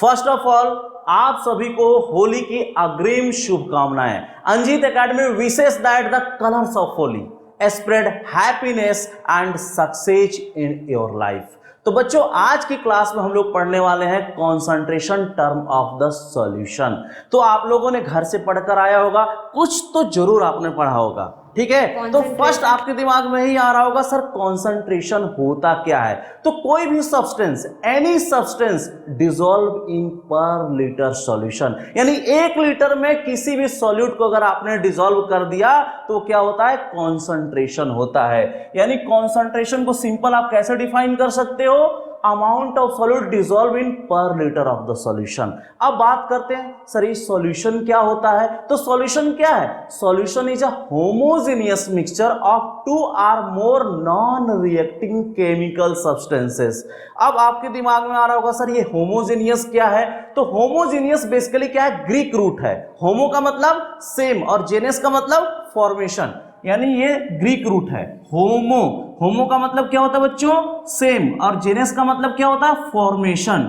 First of all आप सभी को होली की अग्रिम शुभकामनाएं। Anjeet academy wishes that the colours of Holi spread happiness and success in your life. तो बच्चों आज की क्लास में हम लोग पढ़ने वाले हैं concentration term of the solution. तो आप लोगों ने घर से पढ़कर आया होगा, कुछ तो जरूर आपने पढ़ा होगा, ठीक है। तो फर्स्ट आपके दिमाग में ही आ रहा होगा सर कॉन्सेंट्रेशन होता क्या है। तो कोई भी substance, any substance dissolve in पर लीटर सॉल्यूशन, यानी 1 लीटर में किसी भी सॉल्यूट को अगर आपने डिसॉल्व कर दिया तो क्या होता है, कॉन्सेंट्रेशन होता है। यानी कॉन्सेंट्रेशन को सिंपल आप कैसे डिफाइन कर सकते हो, amount of solute dissolve in पर लीटर ऑफ द सॉल्यूशन। अब बात करते हैं सर ये सॉल्यूशन क्या होता है। तो सॉल्यूशन क्या है, solution is a homogeneous mixture of 2 or more non reacting chemical substances. अब आपके दिमाग में आ रहा होगा सर ये होमोजेनियस क्या है। तो होमोजेनियस बेसिकली क्या है, ग्रीक रूट है। होमो का मतलब सेम और जेनेस का मतलब फॉर्मेशन, यानी ये ग्रीक रूट है होमो। होमो का मतलब क्या होता है बच्चों, सेम, और जेनेस का मतलब क्या होता है, फॉर्मेशन।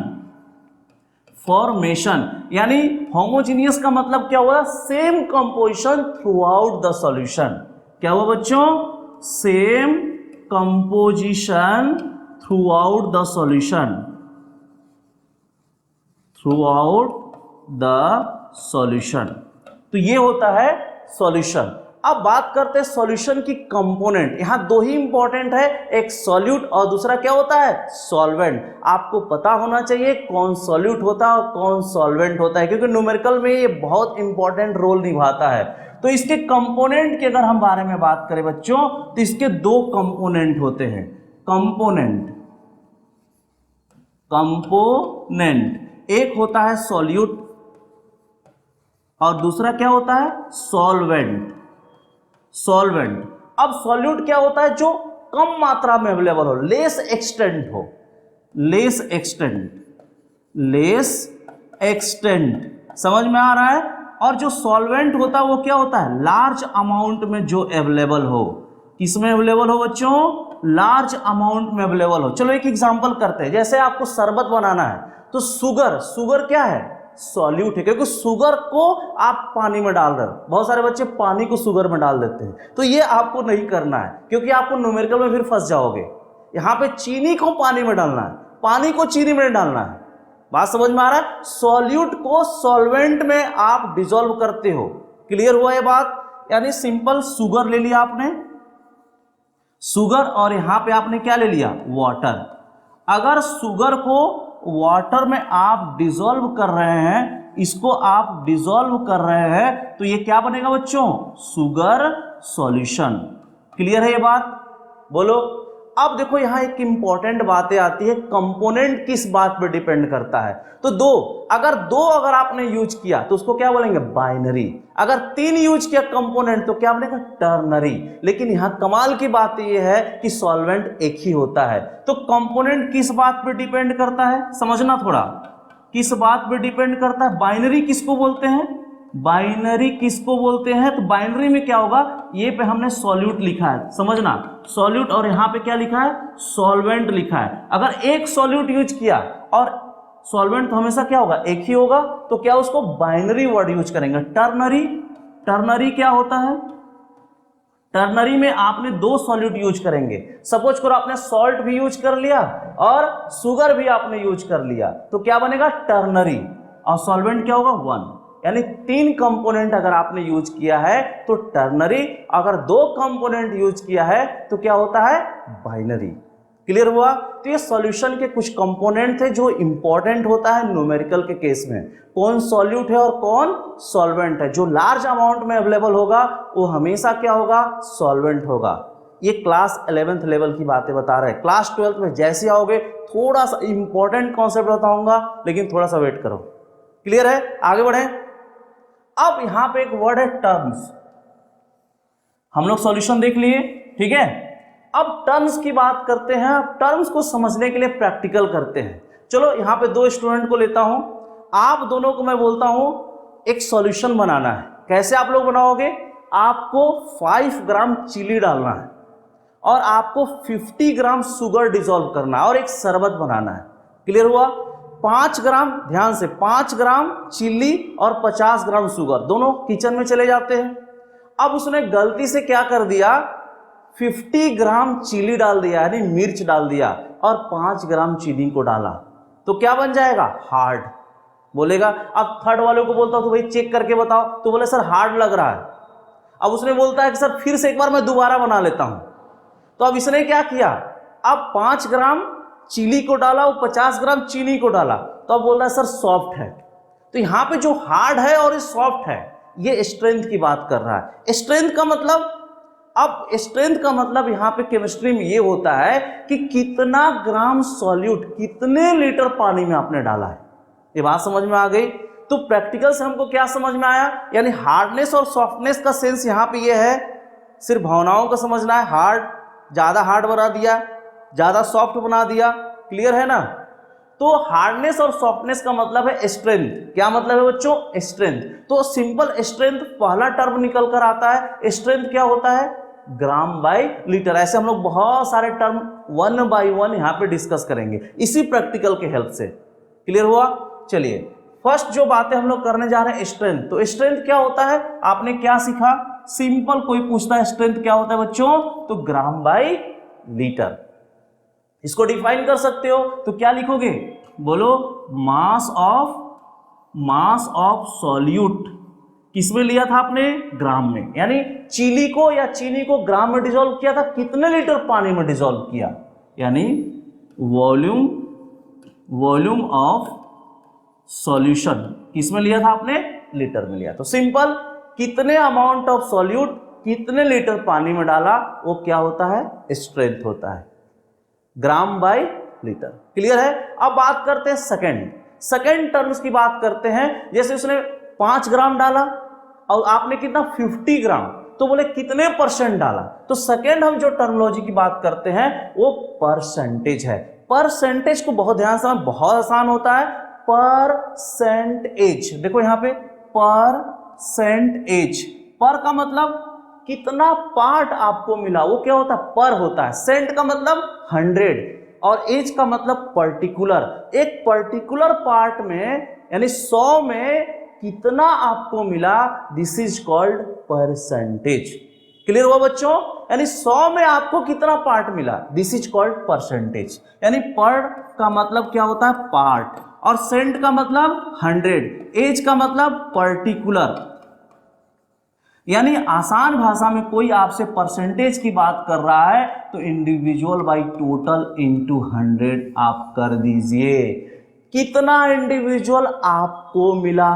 फॉर्मेशन यानी होमोजेनियस का मतलब क्या हुआ, same composition through out the solution. क्या हुआ बच्चों, same composition through out the solution, through out the solution. तो ये होता है सॉल्यूशन। अब बात करते हैं सॉल्यूशन की कंपोनेंट। यहां 2 ही इंपॉर्टेंट है, एक सॉल्यूट और दूसरा क्या होता है, सॉल्वेंट। आपको पता होना चाहिए कौन सॉल्यूट होता है और कौन सॉल्वेंट होता है, क्योंकि न्यूमेरिकल में ये बहुत इंपॉर्टेंट रोल निभाता है। तो इसके कंपोनेंट के अगर हम बारे में बात करें बच्चों, तो इसके 2 कंपोनेंट होते हैं। कंपोनेंट, कंपोनेंट एक होता है सॉल्यूट और दूसरा क्या होता है, सॉल्वेंट। सॉल्वेंट, अब सॉल्यूट क्या होता है, जो कम मात्रा में अवेलेबल हो, लेस एक्सटेंट हो, लेस एक्सटेंट, लेस एक्सटेंट, समझ में आ रहा है। और जो सॉल्वेंट होता है वो क्या होता है, लार्ज अमाउंट में जो अवेलेबल हो। किसमें अवेलेबल हो बच्चों, लार्ज अमाउंट में अवेलेबल हो। चलो एक एग्जांपल करते हैं, जैसे आपको शरबत बनाना है तो शुगर, शुगर क्या है, सॉल्यूट है, क्योंकि शुगर को आप पानी में डाल रहे हो। बहुत सारे बच्चे पानी को शुगर में डाल देते हैं, तो ये आपको नहीं करना है, क्योंकि आपको न्यूमेरिकल में फिर फंस जाओगे। यहां पे चीनी को पानी में डालना है, पानी को चीनी में डालना है। बात समझ में आ रहा है, सॉल्यूट को सॉल्वेंट में आप डिसॉल्व करते हो। क्लियर हुआ ये बात। यानी सिंपल शुगर ले लिया आपने, शुगर, और यहां पे आपने क्या ले लिया, वाटर। अगर शुगर को वाटर में आप डिसॉल्व कर रहे हैं, इसको आप डिसॉल्व कर रहे हैं, तो ये क्या बनेगा बच्चों, शुगर सॉल्यूशन। क्लियर है ये बात, बोलो। अब देखो यहां एक इंपॉर्टेंट बातें आती है, कंपोनेंट किस बात पे डिपेंड करता है। तो दो अगर आपने यूज किया तो उसको क्या बोलेंगे, बाइनरी। अगर 3 यूज किया कंपोनेंट तो क्या बनेगा, टर्नरी। लेकिन यहां कमाल की बात यह है कि सॉल्वेंट एक ही होता है। तो कंपोनेंट किस बात पे डिपेंड करता है, समझना थोड़ा, किस बात पे डिपेंड करता है। बाइनरी किसको बोलते हैं, बाइनरी किसको बोलते हैं, तो बाइनरी में क्या होगा, ये पे हमने सॉल्यूट लिखा है, समझना, सॉल्यूट, और यहां पे क्या लिखा है, सॉल्वेंट लिखा है। अगर एक सॉल्यूट यूज किया, और सॉल्वेंट तो हमेशा क्या होगा, एक ही होगा, तो क्या उसको बाइनरी वर्ड यूज करेंगे। टर्नरी, टर्नरी क्या होता है, टर्नरी में आपने 2 सॉल्यूट यूज करेंगे। सपोज करो आपने सॉल्ट भी यूज कर लिया और शुगर भी आपने यूज कर लिया, तो क्या बनेगा, टर्नरी, और सॉल्वेंट क्या होगा, 1। यानी 3 कंपोनेंट अगर आपने यूज किया है तो टर्नरी, अगर 2 कंपोनेंट यूज किया है तो क्या होता है, बाइनरी। क्लियर हुआ। तो ये सॉल्यूशन के कुछ कंपोनेंट थे जो इंपॉर्टेंट होता है न्यूमेरिकल के केस में, कौन सॉल्यूट है और कौन सॉल्वेंट है। जो लार्ज अमाउंट में अवेलेबल होगा वो हमेशा क्या होगा, सॉल्वेंट होगा। ये क्लास 11th लेवल की बातें बता रहे हैं। क्लास 12th में जैसे आओगे थोड़ा सा इंपॉर्टेंट कॉन्सेप्ट बताऊंगा, लेकिन थोड़ा सा वेट करो। क्लियर है, आगे बढ़े। अब यहां पे एक वर्ड है टर्म्स। हम लोग सॉल्यूशन देख लिए, ठीक है। अब टर्म्स की बात करते हैं। अब टर्म्स को समझने के लिए प्रैक्टिकल करते हैं। चलो यहां पे 2 स्टूडेंट को लेता हूं, आप दोनों को मैं बोलता हूं एक सॉल्यूशन बनाना है। कैसे आप लोग बनाओगे, आपको 5 ग्राम चीनी डालना है और आपको 50 ग्राम शुगर डिसॉल्व करना है और एक शरबत बनाना है। क्लियर हुआ। 5 ग्राम, ध्यान से 5 ग्राम चीनी और 50 ग्राम शुगर दोनों किचन में चले जाते हैं। अब उसने गलती से क्या कर दिया, 50 ग्राम चीनी डाल दिया, यानी मिर्च डाल दिया, और 5 ग्राम चीनी को डाला, तो क्या बन जाएगा, हार्ड। बोलेगा, अब थर्ड वाले को बोलता हूं तो भाई चेक करके बताओ, तो बोले सर हार्ड लग रहा है। अब उसने बोलता है कि सर फिर से एक बार मैं दोबारा बना लेता हूं। तो अब इसने क्या किया, अब 5 ग्राम चीनी को डाला, वो 50 ग्राम चीनी को डाला, तो अब बोल रहा है सर सॉफ्ट है। तो यहां पे जो हार्ड है और ये सॉफ्ट है, ये स्ट्रेंथ की बात कर रहा है। स्ट्रेंथ का मतलब, अब स्ट्रेंथ का मतलब यहां पे केमिस्ट्री में ये होता है कि कितना ग्राम सॉल्यूट, कितने लीटर पानी में आपने डाला है। ये बात समझ में आ गई। तो प्रैक्टिकल से हमको क्या समझ में आया, यानी हार्डनेस और सॉफ्टनेस का सेंस यहां पे ये है, सिर्फ भावनाओं को समझना है। हार्ड, ज्यादा हार्ड बना दिया, ज्यादा सॉफ्ट बना दिया, क्लियर है ना। तो हार्डनेस और सॉफ्टनेस का मतलब है स्ट्रेंथ। क्या मतलब है बच्चों, स्ट्रेंथ। तो सिंपल स्ट्रेंथ पहला टर्म निकल कर आता है। स्ट्रेंथ क्या होता है, ग्राम बाय लीटर। ऐसे हम लोग बहुत सारे टर्म 1 बाय 1 यहां पे डिस्कस करेंगे इसी प्रैक्टिकल के हेल्प से। क्लियर हुआ। चलिए फर्स्ट जो बातें हम लोग करने जा रहे हैं, स्ट्रेंथ। तो स्ट्रेंथ क्या होता है, आपने क्या सीखा, सिंपल कोई पूछता है स्ट्रेंथ क्या होता है बच्चों, तो ग्राम बाय लीटर। इसको डिफाइन कर सकते हो, तो क्या लिखोगे, बोलो, मास ऑफ सॉल्यूट किसमें लिया था आपने, ग्राम में। यानी चीनी को ग्राम में डिसॉल्व किया था, कितने लीटर पानी में डिसॉल्व किया, यानी वॉल्यूम ऑफ सॉल्यूशन किसमें लिया था आपने, लीटर में लिया। तो सिंपल, कितने अमाउंट ऑफ सॉल्यूट, कितने लीटर पानी में डाला, वो क्या होता है, स्ट्रेंथ होता है, ग्राम बाय लीटर। क्लियर है। अब बात करते हैं सेकंड टर्म्स की बात करते हैं। जैसे उसने 5 ग्राम डाला और आपने कितना, 50 ग्राम, तो बोले कितने परसेंट डाला। तो सेकंड हम जो टर्मिनोलॉजी की बात करते हैं वो परसेंटेज है। परसेंटेज को बहुत ध्यान से, बहुत आसान होता है, परसेंटेज। देखो यहां पे परसेंटेज, पर का मतलब कितना पार्ट आपको मिला, वो क्या होता है, पर होता है। सेंट का मतलब 100 और एज का मतलब पर्टिकुलर। एक पर्टिकुलर पार्ट में, यानी 100 में कितना आपको मिला, this is called percentage. Clear हुआ बच्चों। यानी 100 में आपको कितना पार्ट मिला, दिस इज कॉल्ड परसेंटेज। यानी पर का मतलब क्या होता है, पार्ट, और सेंट का मतलब 100, एज का मतलब पर्टिकुलर। यानी आसान भाषा में कोई आपसे परसेंटेज की बात कर रहा है तो इंडिविजुअल बाई टोटल इंटू 100 आप कर दीजिए। कितना इंडिविजुअल आपको मिला,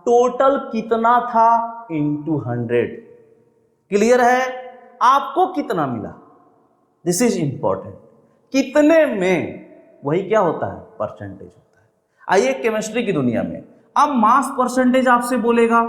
टोटल कितना था, इंटू 100। क्लियर है। आपको कितना मिला, दिस इज इंपॉर्टेंट। कितने में, वही क्या होता है, परसेंटेज होता है। आइए केमिस्ट्री की दुनिया में, अब मास परसेंटेज आपसे बोलेगा,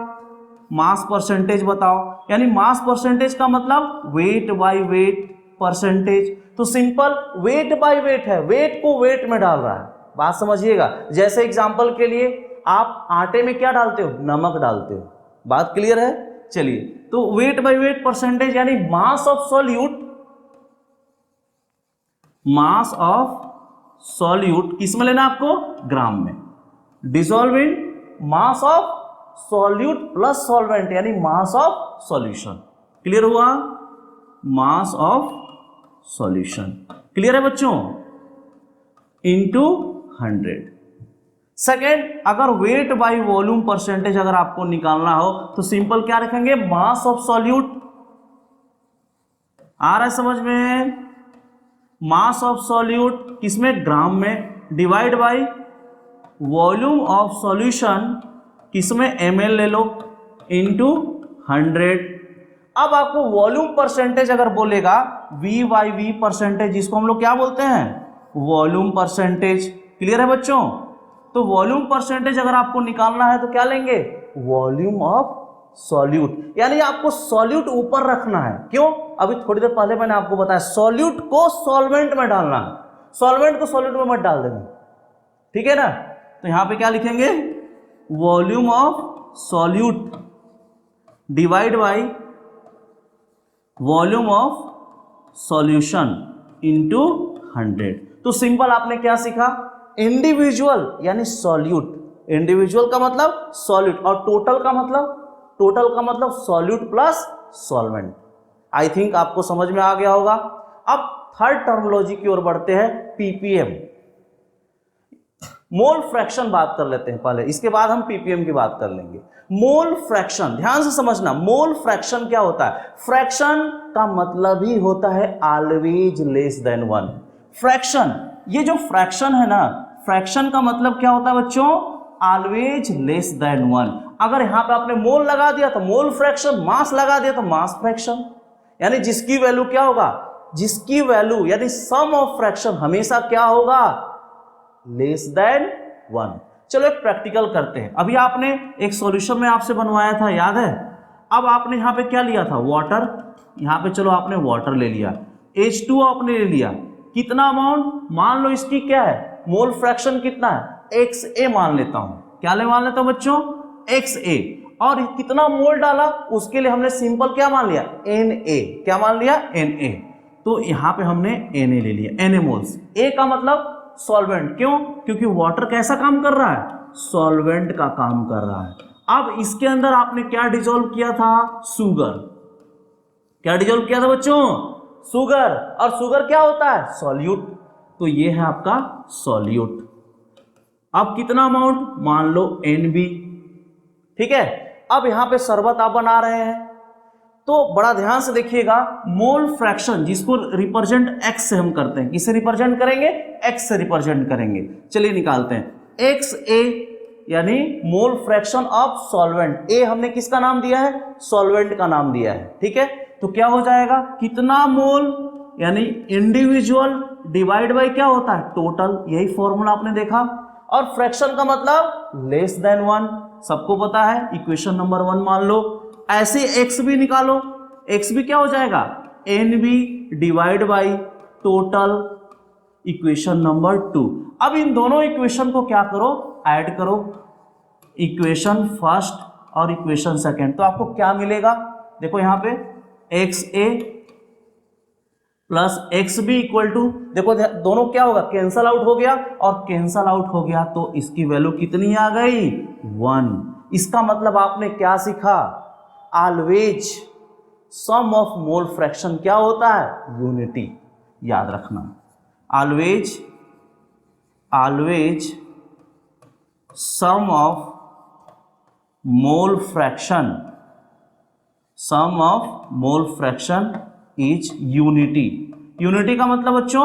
मास परसेंटेज बताओ। यानी मास परसेंटेज का मतलब वेट बाय वेट परसेंटेज। तो सिंपल वेट बाय वेट है, वेट को वेट में डाल रहा है। बात समझिएगा। जैसे एग्जांपल के लिए आप आटे में क्या डालते हो, नमक डालते हो। बात क्लियर है। चलिए, तो वेट बाय वेट परसेंटेज, यानी मास ऑफ सॉल्यूट किस में लेना आपको, ग्राम में। Dissolve in mass of solute plus solvent, यानी मास ऑफ सॉल्यूशन। क्लियर हुआ, मास ऑफ सॉल्यूशन। क्लियर है बच्चों, इंटू 100। सेकेंड, अगर वेट बाय वॉल्यूम परसेंटेज अगर आपको निकालना हो तो सिंपल क्या रखेंगे, मास ऑफ सॉल्यूट। आ रहा है समझ में, मास ऑफ सॉल्यूट किसमें, ग्राम में, divide by volume of solution किसमें, ml ले लो, इंटू 100। अब आपको वॉल्यूम परसेंटेज अगर बोलेगा, V/V परसेंटेज, जिसको हम लोग क्या बोलते हैं, वॉल्यूम परसेंटेज। क्लियर है बच्चों। तो वॉल्यूम परसेंटेज अगर आपको निकालना है तो क्या लेंगे, वॉल्यूम ऑफ सॉल्यूट। यानी आपको सॉल्यूट ऊपर रखना है। क्यों, अभी थोड़ी देर पहले मैंने आपको बताया, सॉल्यूट को सॉल्वेंट में डालना है, सॉल्वेंट को सॉल्यूट में मत डाल देना। ठीक है ना। तो यहां पे क्या लिखेंगे, volume of solute divide by volume of solution into 100। तो सिंपल आपने क्या सीखा, इंडिविजुअल यानी सॉल्यूट, इंडिविजुअल का मतलब सॉल्यूट, और टोटल का मतलब solute plus solvent. I think आपको समझ में आ गया होगा। अब थर्ड टर्मिनोलॉजी की ओर बढ़ते हैं, पीपीएम। मोल फ्रैक्शन बात कर लेते हैं पहले, इसके बाद हम पीपीएम की बात कर लेंगे। मोल फ्रैक्शन, ध्यान से समझना, मोल फ्रैक्शन क्या होता है? फ्रैक्शन का मतलब ही होता है always less than one. Fraction, ये जो फ्रैक्शन है ना, फ्रैक्शन का मतलब क्या होता है बच्चों? Always less than one. अगर यहां पे आपने मोल लगा दिया तो मोल फ्रैक्शन, मास लगा दिया तो मास फ्रैक्शन, यानी जिसकी वैल्यू क्या होगा? जिसकी वैल्यू यानी सम ऑफ फ्रैक्शन हमेशा क्या होगा? Less than one. चलो एक प्रैक्टिकल करते हैं। अभी आपने एक सॉल्यूशन में आपसे बनवाया था, याद है? अब आपने यहां पे क्या लिया था? वाटर। यहां पे चलो आपने वाटर ले लिया, H2O आपने ले लिया। कितना अमाउंट? मान लो इसकी क्या है? मोल फ्रैक्शन कितना है? XA मान लेता हूं। क्या मान लेता हूं बच्चों? XA। और कितना मोल डाला उसके लिए हमने सिंपल क्या मान लिया? Na। क्या मान लिया? Na। तो यहां पे हमने Na ले लिया, Na मोल्स। A का मतलब सॉल्वेंट। क्यों? क्योंकि वाटर कैसा काम कर रहा है? सॉल्वेंट का काम कर रहा है। अब इसके अंदर आपने क्या डिसॉल्व किया था? शुगर। क्या डिसॉल्व किया था बच्चों? शुगर। और शुगर क्या होता है? सॉल्यूट। तो ये है आपका सॉल्यूट। अब कितना अमाउंट? मान लो NB। ठीक है। अब यहां पे शरबत आप बना रहे हैं तो बड़ा ध्यान से देखिएगा, मोल फ्रैक्शन जिसको रिप्रेजेंट x से हम करते हैं, किसे रिप्रेजेंट करेंगे? x से रिप्रेजेंट करेंगे। चलिए निकालते हैं। XA यानी mole fraction of solvent. A हमने किसका नाम दिया है? सॉल्वेंट का नाम दिया है। ठीक है, तो क्या हो जाएगा? कितना मोल यानी इंडिविजुअल डिवाइड बाय क्या होता है? टोटल। यही फॉर्मूला आपने देखा। और फ्रैक्शन का मतलब लेस देन वन, सबको पता है, इक्वेशन नंबर 1 मान लो। ऐसे x भी निकालो, x भी क्या हो जाएगा? NB divide by total, equation number 2। अब इन दोनों इक्वेशन को क्या करो? ऐड करो, इक्वेशन फर्स्ट और इक्वेशन सेकंड। तो आपको क्या मिलेगा? देखो यहां पे XA plus XB equal to, देखो दोनों क्या होगा? कैंसल आउट हो गया, और कैंसल आउट हो गया तो इसकी वैल्यू कितनी आ गई? 1। इसका मतलब आपने क्या सीखा? Always sum of mole fraction क्या होता है? यूनिटी। याद रखना, always sum of mole fraction is unity. Unity का मतलब बच्चों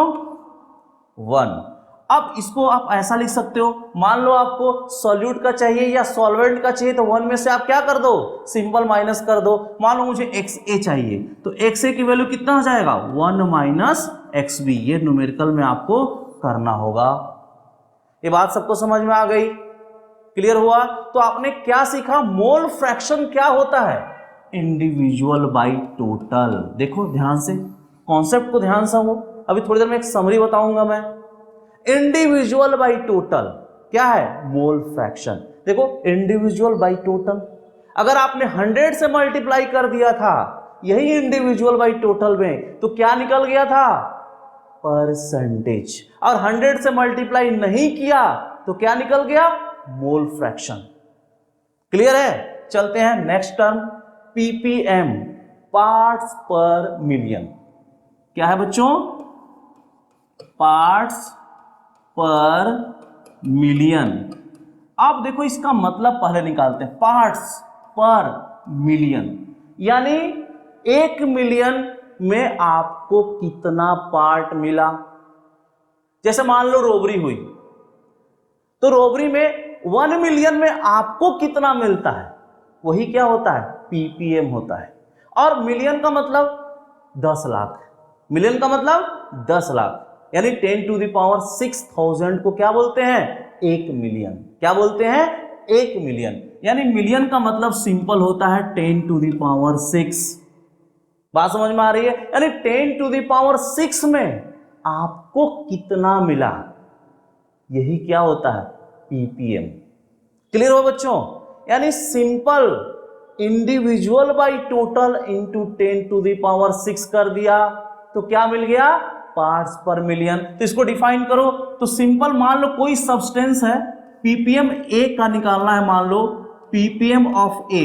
1। अब इसको आप ऐसा लिख सकते हो, मान लो आपको सॉल्यूट का चाहिए या सॉल्वेंट का चाहिए, तो 1 में से आप क्या कर दो? सिंपल माइनस कर दो। मान लो मुझे XA चाहिए, तो XA की वैल्यू कितना हो जाएगा? 1 माइनस XB। ये न्यूमेरिकल में आपको करना होगा। ये बात सबको समझ में आ गई? क्लियर हुआ? तो आपने क्या सीखा? मोल फ्रैक्शन क्या होता है? Individual by total. देखो ध्यान से, कॉन्सेप्ट को ध्यान से समझो। अभी थोड़ी देर में एक समरी बताऊंगा मैं। इंडिविजुअल बाई टोटल क्या है? Mole fraction. देखो इंडिविजुअल बाई टोटल, अगर आपने 100 से मल्टीप्लाई कर दिया था यही इंडिविजुअल बाई टोटल में, तो क्या निकल गया था? परसेंटेज। और 100 से मल्टीप्लाई नहीं किया तो क्या निकल गया? Mole fraction. क्लियर है? चलते हैं नेक्स्ट टर्म, PPM, पार्ट्स पर मिलियन। क्या है बच्चों? पार्ट्स पर मिलियन। अब देखो इसका मतलब पहले निकालते हैं। पार्ट्स पर मिलियन यानी 1 मिलियन में आपको कितना पार्ट मिला? जैसे मान लो रोबरी हुई, तो रोबरी में 1 मिलियन में आपको कितना मिलता है? वही क्या होता है? PPM होता है। और मिलियन का मतलब 10 लाख। मिलियन का मतलब 10 लाख, यानी 10 टू द पावर 6000 को क्या बोलते हैं? 1 मिलियन। क्या बोलते हैं? 1 मिलियन। यानी मिलियन का मतलब सिंपल होता है 10 टू द पावर 6। बात समझ में आ रही है? यानी 10 टू द पावर 6 में आपको कितना मिला, यही क्या होता है? PPM। क्लियर हो बच्चों? यानी simple individual by total into 10 to the power 6 कर दिया तो क्या मिल गया? पार्ट्स पर मिलियन। तो इसको डिफाइन करो। तो सिंपल मान लो कोई सब्सटेंस है, पीपीएम ए का निकालना है, मान लो पीपीएम ऑफ ए,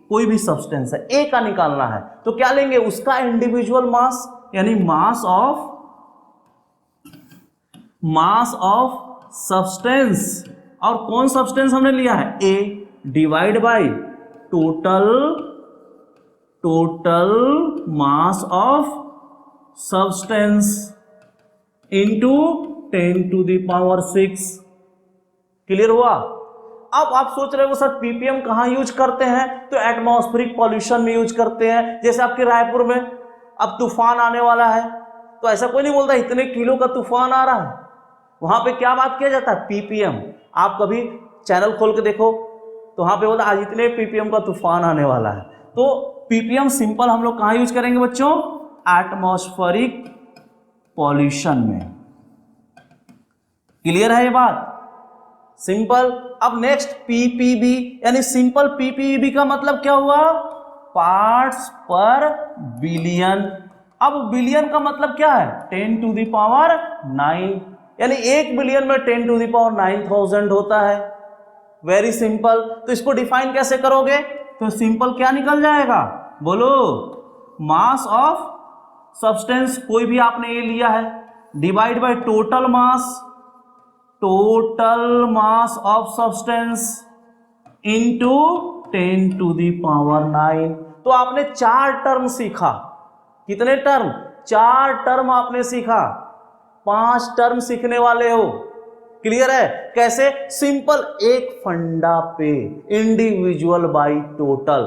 कोई भी सब्सटेंस है ए का निकालना है, तो क्या लेंगे, उसका इंडिविजुअल मास, यानी मास ऑफ सब्सटेंस। और कौन सब्सटेंस हमने लिया है, a, divide by total mass of substance into 10⁻⁶। Clear हुआ। अब आप सोच रहे हो सर पीपीएम कहाँ यूज करते हैं, तो एटमॉस्फेरिक पॉल्यूशन में यूज करते हैं। जैसे आपके रायपुर में अब तूफान आने वाला है, तो ऐसा कोई नहीं बोलता इतने किलो का तूफान आ रहा है, वहां पे क्या बात किया जाता है, पीपीएम। आप कभी चैनल खोल के देखो तो वहां पे बोलता आज इतने पीपीएम का तूफान आने वाला है। तो पीपीएम सिंपल हम लोग कहाँ यूज करेंगे बच्चों, एटमॉस्फेरिक पॉल्यूशन में। क्लियर है ये बात, सिंपल। अब नेक्स्ट पीपीबी, यानी सिंपल पीपीबी का मतलब क्या हुआ, पार्ट्स पर बिलियन। अब बिलियन का मतलब क्या है, 10⁹, यानी 1 बिलियन में 10⁹ होता है। Very simple. तो इसको डिफाइन कैसे करोगे, तो सिंपल क्या निकल जाएगा, बोलो, मास ऑफ सब्सटेंस, कोई भी आपने ये लिया है, divide by total mass of substance into 10⁹। तो आपने 4 टर्म सीखा। कितने टर्म, 4 टर्म आपने सीखा, 5 टर्म सीखने वाले हो। क्लियर है, कैसे, सिंपल एक फंडा पे, इंडिविजुअल बाई टोटल।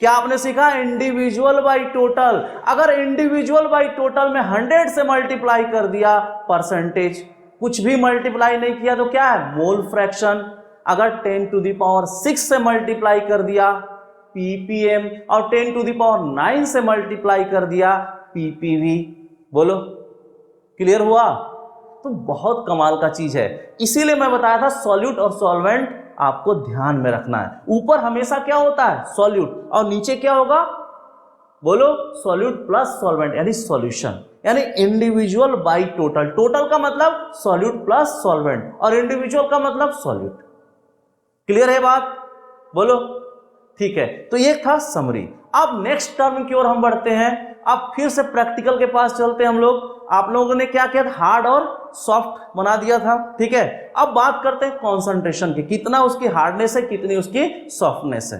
क्या आपने सीखा, इंडिविजुअल बाई टोटल। अगर इंडिविजुअल बाई टोटल में 100 से मल्टीप्लाई कर दिया परसेंटेज, कुछ भी मल्टीप्लाई नहीं किया तो क्या है, मोल फ्रैक्शन। अगर 10⁶ से मल्टीप्लाई कर दिया पीपीएम, और 10⁹ से मल्टीप्लाई कर दिया पीपीवी। बोलो, क्लियर हुआ। तो बहुत कमाल का चीज है, इसीलिए मैं बताया था सॉल्यूट और सॉल्वेंट आपको ध्यान में रखना है। ऊपर हमेशा क्या होता है, सॉल्यूट, और नीचे क्या होगा, बोलो, सॉल्यूट प्लस सॉल्वेंट, यानी सॉल्यूशन, यानी इंडिविजुअल बाई टोटल। टोटल का मतलब सॉल्यूट प्लस सॉल्वेंट, और इंडिविजुअल का मतलब सॉल्यूट। क्लियर है बात, बोलो, ठीक है। तो ये था समरी। अब नेक्स्ट टर्म की ओर हम बढ़ते हैं। अब फिर से प्रैक्टिकल के पास चलते हैं हम लोग। आप लोगों ने क्या किया था, हार्ड और सॉफ्ट बना दिया था, ठीक है। अब बात करते हैं कॉन्सेंट्रेशन की, कितना उसकी हार्डनेस है, कितनी उसकी सॉफ्टनेस है।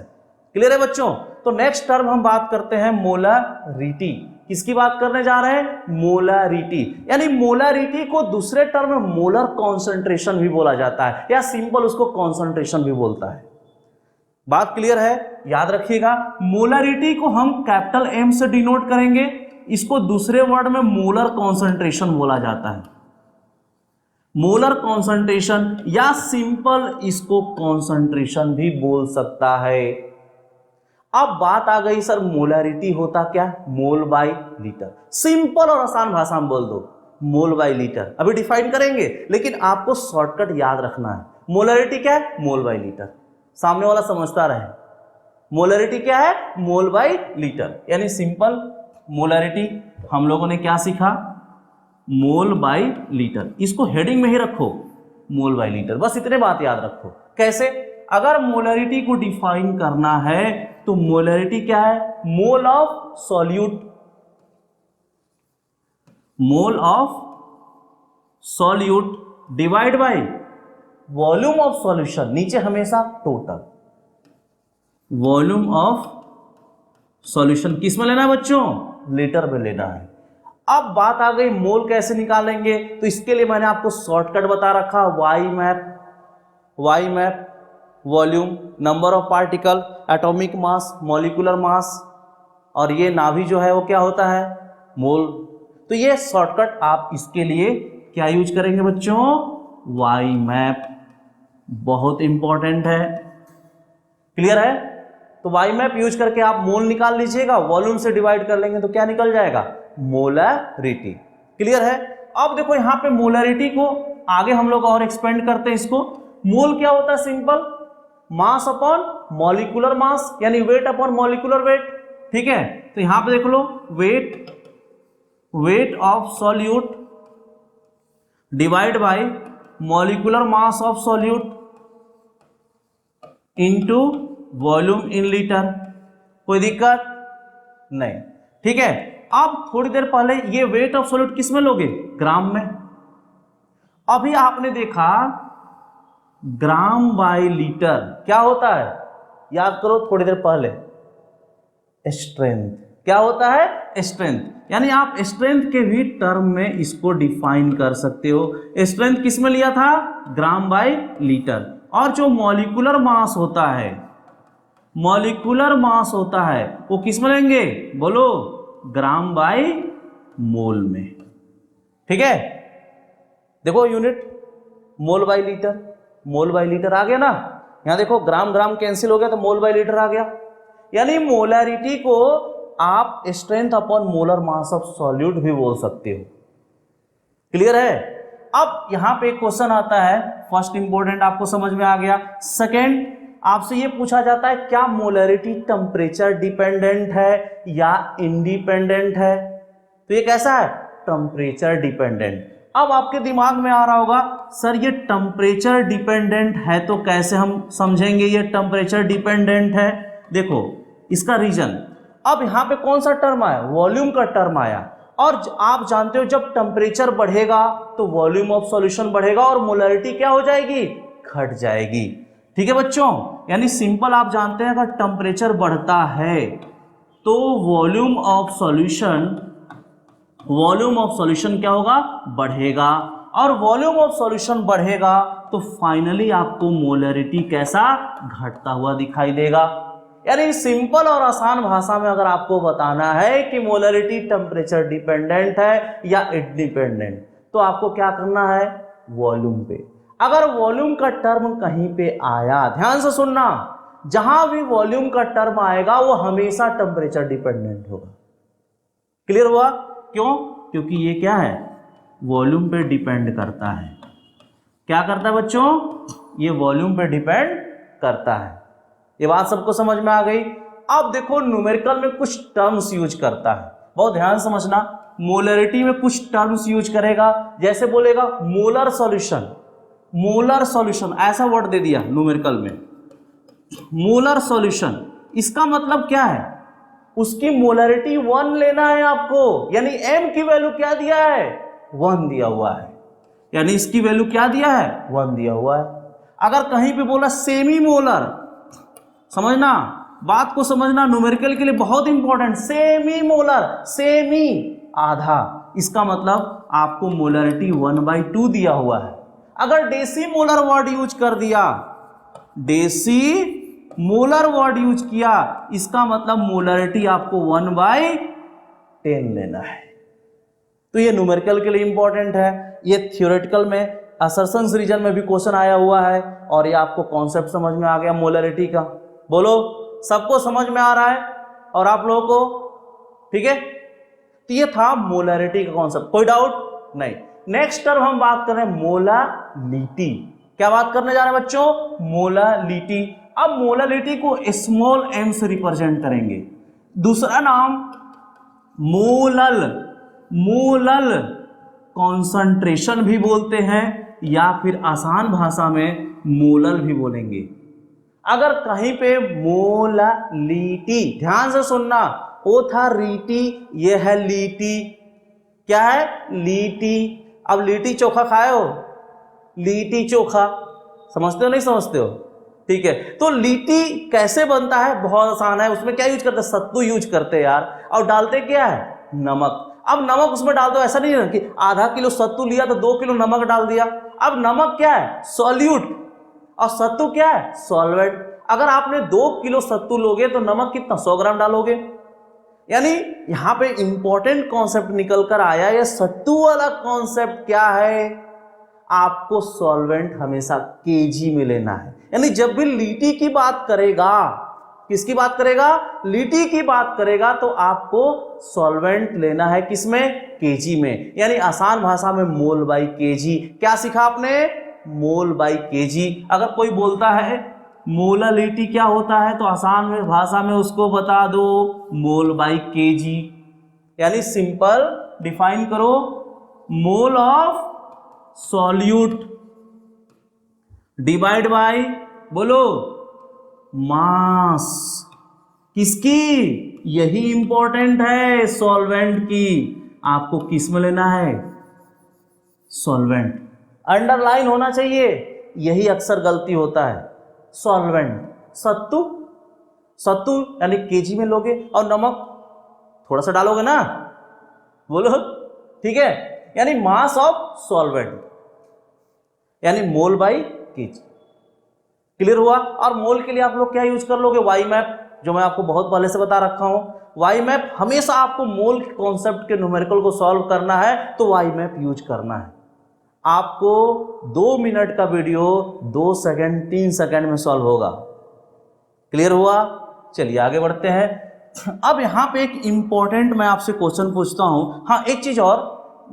क्लियर है बच्चों। तो नेक्स्ट टर्म हम बात करते हैं मोलारिटी। किसकी बात करने जा रहे हैं, मोलारिटी। यानी मोलारिटी को दूसरे टर्म में मोलर कॉन्सेंट्रेशन भी बोला जाता है, या सिंपल उसको कॉन्सेंट्रेशन भी बोलता है। बात क्लियर है, याद रखिएगा। मोलारिटी को हम कैपिटल एम से डिनोट करेंगे, इसको दूसरे वर्ड में मोलर कॉन्सेंट्रेशन बोला जाता है, मोलर कॉन्सेंट्रेशन, या सिंपल इसको कॉन्सेंट्रेशन भी बोल सकता है। अब बात आ गई सर मोलारिटी होता क्या, मोल बाय लीटर। सिंपल और आसान भाषा में बोल दो, मोल बाय लीटर। अभी डिफाइन करेंगे, लेकिन आपको शॉर्टकट याद रखना है। मोलारिटी क्या है, मोल बाय लीटर। सामने वाला समझता रहे, मोलारिटी क्या है, मोल बाय लीटर। यानी सिंपल मोलारिटी हम लोगों ने क्या सीखा, मोल बाय लीटर। इसको हेडिंग में ही रखो, मोल बाय लीटर, बस इतने बात याद रखो। कैसे, अगर मोलारिटी को डिफाइन करना है तो मोलारिटी क्या है, mole of solute, mole of solute divide by volume of solution, नीचे हमेशा टोटल, वॉल्यूम ऑफ सॉल्यूशन किस में लेना है बच्चों, लीटर में लेना है। अब बात आ गई मोल कैसे निकालेंगे, तो इसके लिए मैंने आपको शॉर्टकट बता रखा, वाई map, volume, number of particle, atomic mass, molecular mass, और ये नाभि जो है वो क्या होता है, मोल। तो ये शॉर्टकट आप इसके लिए क्या यूज करेंगे बच्चों, वाई मैप, बहुत इंपॉर्टेंट है। क्लियर है। तो वाई मैप यूज करके आप मोल निकाल लीजिएगा, वॉल्यूम से डिवाइड कर लेंगे तो क्या निकल जाएगा, मोलरिटी। क्लियर है। अब देखो यहां पे मोलरिटी को आगे हम लोग और एक्सपेंड करते हैं इसको। मोल क्या होता है, simple mass upon molecular mass, यानी वेट अपॉन मॉलिक्यूलर वेट। ठीक है, तो यहां पे देख लो weight weight of solute divide by molecular mass of solute into volume in litre. कोई दिक्कत नहीं, ठीक है। अब थोड़ी देर पहले ये वेट ऑफ सॉल्यूट किस में लोगे? ग्राम में। अभी आपने देखा ग्राम बाय लीटर क्या होता है, याद करो थोड़ी देर पहले, स्ट्रेंथ। क्या होता है? स्ट्रेंथ। यानी आप स्ट्रेंथ के भी टर्म में इसको डिफाइन कर सकते हो। स्ट्रेंथ किस में लिया था? ग्राम बाय लीटर। और जो मॉलिक्यूलर मास होता है, मॉलिक्यूलर मास होता है वो किस में लेंगे? बोलो, ग्राम बाय मोल में। ठीक है, देखो यूनिट मोल बाय लीटर, मोल बाय लीटर आ गया ना। यहां देखो ग्राम ग्राम कैंसिल हो गया तो मोल बाय लीटर आ गया। यानी मोलैरिटी को आप strength upon molar mass of solute भी बोल सकते हो। क्लियर है? अब यहां पे एक क्वेश्चन आता है, फर्स्ट इंपॉर्टेंट आपको समझ में आ गया। सेकंड, आपसे ये पूछा जाता है क्या मोलैरिटी टेम्परेचर डिपेंडेंट है या इंडिपेंडेंट है? तो ये कैसा है? Temperature dependent. अब आपके दिमाग में आ रहा होगा सर ये टेम्परेचर डिपेंडेंट है तो कैसे हम समझेंगे ये टेम्परेचर डिपेंडेंट है? देखो इसका रीजन, अब यहां पे कौन सा टर्म आया? वॉल्यूम का टर्म आया। और आप जानते हो जब टेम्परेचर बढ़ेगा तो वॉल्यूम ऑफ सॉल्यूशन बढ़ेगा और मोलैरिटी क्या हो जाएगी? घट जाएगी। ठीक है बच्चों, यानी सिंपल आप जानते हैं अगर टेम्परेचर बढ़ता है तो वॉल्यूम ऑफ सॉल्यूशन क्या होगा? बढ़ेगा। और वॉल्यूम ऑफ सॉल्यूशन बढ़ेगा तो फाइनली आपको मोलैरिटी कैसा? घटता हुआ दिखाई देगा। यानी सिंपल और आसान भाषा में अगर आपको बताना है कि मोलैरिटी टेम्परेचर डिपेंडेंट है या इंडिपेंडेंट, तो आपको क्या करना है? वॉल्यूम पे। अगर वॉल्यूम का टर्म कहीं पे आया, ध्यान से सुनना, जहां भी वॉल्यूम का टर्म आएगा वो हमेशा टेम्परेचर डिपेंडेंट होगा। क्लियर हुआ? क्यों? क्योंकि ये क्या है? वॉल्यूम पे डिपेंड करता है। क्या करता है बच्चों? ये वॉल्यूम पे डिपेंड करता है। ये बात सबको समझ में आ गई? अब देखो न्यूमेरिकल में कुछ टर्म्स यूज करता है, बहुत ध्यान समझना। मोलैरिटी में कुछ टर्म्स यूज करेगा, जैसे बोलेगा मोलर सॉल्यूशन, मोलर सॉल्यूशन ऐसा वर्ड दे दिया न्यूमेरिकल में, मोलर सॉल्यूशन। इसका मतलब क्या है? उसकी मोलैरिटी 1 लेना है आपको, यानी m की वैल्यू क्या दिया है? 1 दिया हुआ है। यानी इसकी वैल्यू क्या दिया है? 1 दिया हुआ है। अगर कहीं पे बोला सेमी मोलर, समझना, बात को समझना, न्यूमेरिकल के लिए बहुत इंपॉर्टेंट, सेमी मोलर, सेमी आधा, इसका मतलब आपको मोलैरिटी 1/2 दिया हुआ है। अगर डेसी मोलर वर्ड यूज कर दिया, डेसी मोलर वर्ड यूज किया, इसका मतलब मोलैरिटी आपको 1/10 लेना है। तो ये न्यूमेरिकल के लिए इंपॉर्टेंट है। ये थ्योरेटिकल में असर्शंस रीजन में भी क्वेश्चन आया हुआ है और ये आपको कॉन्सेप्ट समझ में आ गया मोलैरिटी का। बोलो, सबको समझ में आ रहा है और आप लोगों को? ठीक है, तो ये था मोलैरिटी का कॉन्सेप्ट, कोई डाउट नहीं। नेक्स्ट टर्म हम बात कर रहे हैं मोलालिटी। क्या बात करने जा रहे हैं बच्चों? मोलालिटी। अब मोलालिटी को स्मॉल m से रिप्रेजेंट करेंगे। दूसरा नाम मोलल, मोलल कॉन्सेंट्रेशन भी बोलते हैं या फिर आसान भाषा में मोलल भी बोलेंगे। अगर कहीं पे मोलालिटी, ध्यान से सुनना, वो था रीटी, ये है लीटी। क्या है? लीटी। अब लीटी चोखा खाए हो? लीटी चोखा समझते हो नहीं समझते हो? ठीक है, तो लीटी कैसे बनता है? बहुत आसान है। उसमें क्या यूज करते हैं? सत्तू यूज करते हैं यार। और डालते क्या है? नमक। अब नमक उसमें डाल दो, ऐसा नहीं है कि आधा किलो सत्तू लिया तो 2 किलो नमक डाल दिया। अब नमक क्या है? सॉल्यूट, और सत्तू क्या है? सॉल्वेंट। अगर आपने 2 किलो सत्तू लोगे तो नमक कितना? 100 ग्राम डालोगे। यानी यहां पे इंपॉर्टेंट कॉन्सेप्ट निकल कर आया। ये सत्तू वाला कॉन्सेप्ट क्या है? आपको सॉल्वेंट हमेशा केजी में लेना है। यानी जब भी लीटी की बात करेगा, किसकी बात करेगा? लीटी की बात करेगा, तो आपको सॉल्वेंट लेना है किसमें? केजी में। यानी आसान भाषा में मोल बाई केजी। क्या सीखा आपने? मोल बाई केजी। अगर कोई बोलता है मोलालिटी क्या होता है, तो आसान भाषा में उसको बता दो मोल बाई केजी। यानी सिंपल डिफाइन करो mole of solute divide bye, बोलो, मास किसकी, यही इंपॉर्टेंट है सॉल्वेंट की। आपको किस में लेना है, सॉल्वेंट, अंडरलाइन होना चाहिए, यही अक्सर गलती होता है। सॉल्वेंट, सत्तू, सत्तू यानी केजी में लोगे और नमक थोड़ा सा डालोगे ना, बोलो, ठीक है, यानी मास ऑफ सॉल्वेंट यानी मोल बाई केजी। क्लियर हुआ। और मोल के लिए आप लोग क्या यूज कर लोगे, वाई मैप, जो मैं आपको बहुत पहले से बता रखा हूं। वाई मैप हमेशा आपको मोल कॉन्सेप्ट के न्यूमेरिकल को सॉल्व करना है तो वाई मैप यूज करना है। आपको 2 मिनट का वीडियो 2 सेकंड 3 सेकंड में सॉल्व होगा। क्लियर हुआ। चलिए आगे बढ़ते हैं। अब यहां पे एक इंपॉर्टेंट मैं आपसे क्वेश्चन पूछता हूं। हाँ, एक चीज और,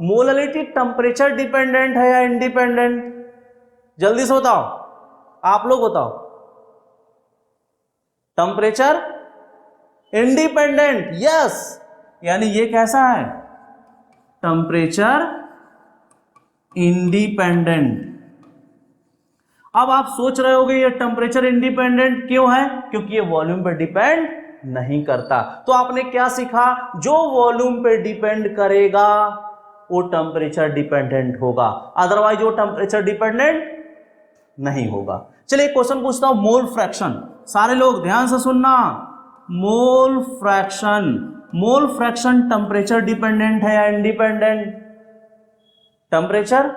मोलरिटी टेम्परेचर डिपेंडेंट है या इंडिपेंडेंट, जल्दी से बताओ, आप लोग बताओ। टेम्परेचर इंडिपेंडेंट, यस, यानी ये कैसा है, टेम्परेचर इंडिपेंडेंट। अब आप सोच रहे होगे ये टेम्परेचर इंडिपेंडेंट क्यों है, क्योंकि ये वॉल्यूम पर डिपेंड नहीं करता। तो आपने क्या सीखा, जो वॉल्यूम पे डिपेंड करेगा वो टेम्परेचर डिपेंडेंट होगा, अदरवाइज वो टेम्परेचर डिपेंडेंट नहीं होगा। चलिए क्वेश्चन पूछता हूं, मोल फ्रैक्शन, सारे लोग ध्यान से सुनना। Mole fraction, mole fraction temperature dependent है या इंडिपेंडेंट, टेम्परेचर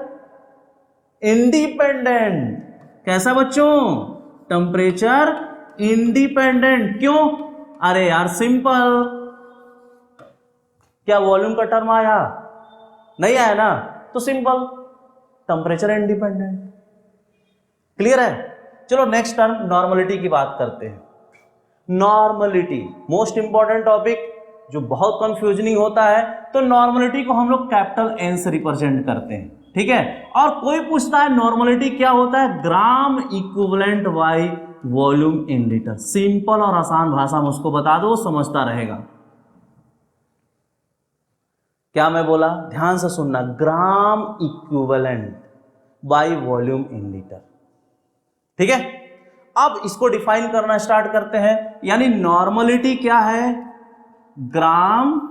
इंडिपेंडेंट। कैसा बच्चों, टेम्परेचर इंडिपेंडेंट। क्यों, अरे यार सिंपल, क्या वॉल्यूम का टर्म आया, नहीं आया ना, तो सिंपल टेम्परेचर इंडिपेंडेंट। क्लियर है। चलो नेक्स्ट टर्म नॉर्मलिटी की बात करते हैं। नॉर्मलिटी मोस्ट इंपॉर्टेंट टॉपिक जो बहुत कंफ्यूजनिंग होता है। तो नॉर्मलिटी को हम लोग कैपिटल एन से रिप्रेजेंट करते हैं, ठीक है। और कोई पूछता है नॉर्मलिटी क्या होता है, gram equivalent bye volume in litre. Simple और आसान भाषा में उसको बता दो, समझता रहेगा। क्या मैं बोला, ध्यान से सुनना, gram equivalent bye volume in litre, ठीक है। अब इसको डिफाइन करना स्टार्ट करते हैं। यानी नॉर्मलिटी क्या है, gram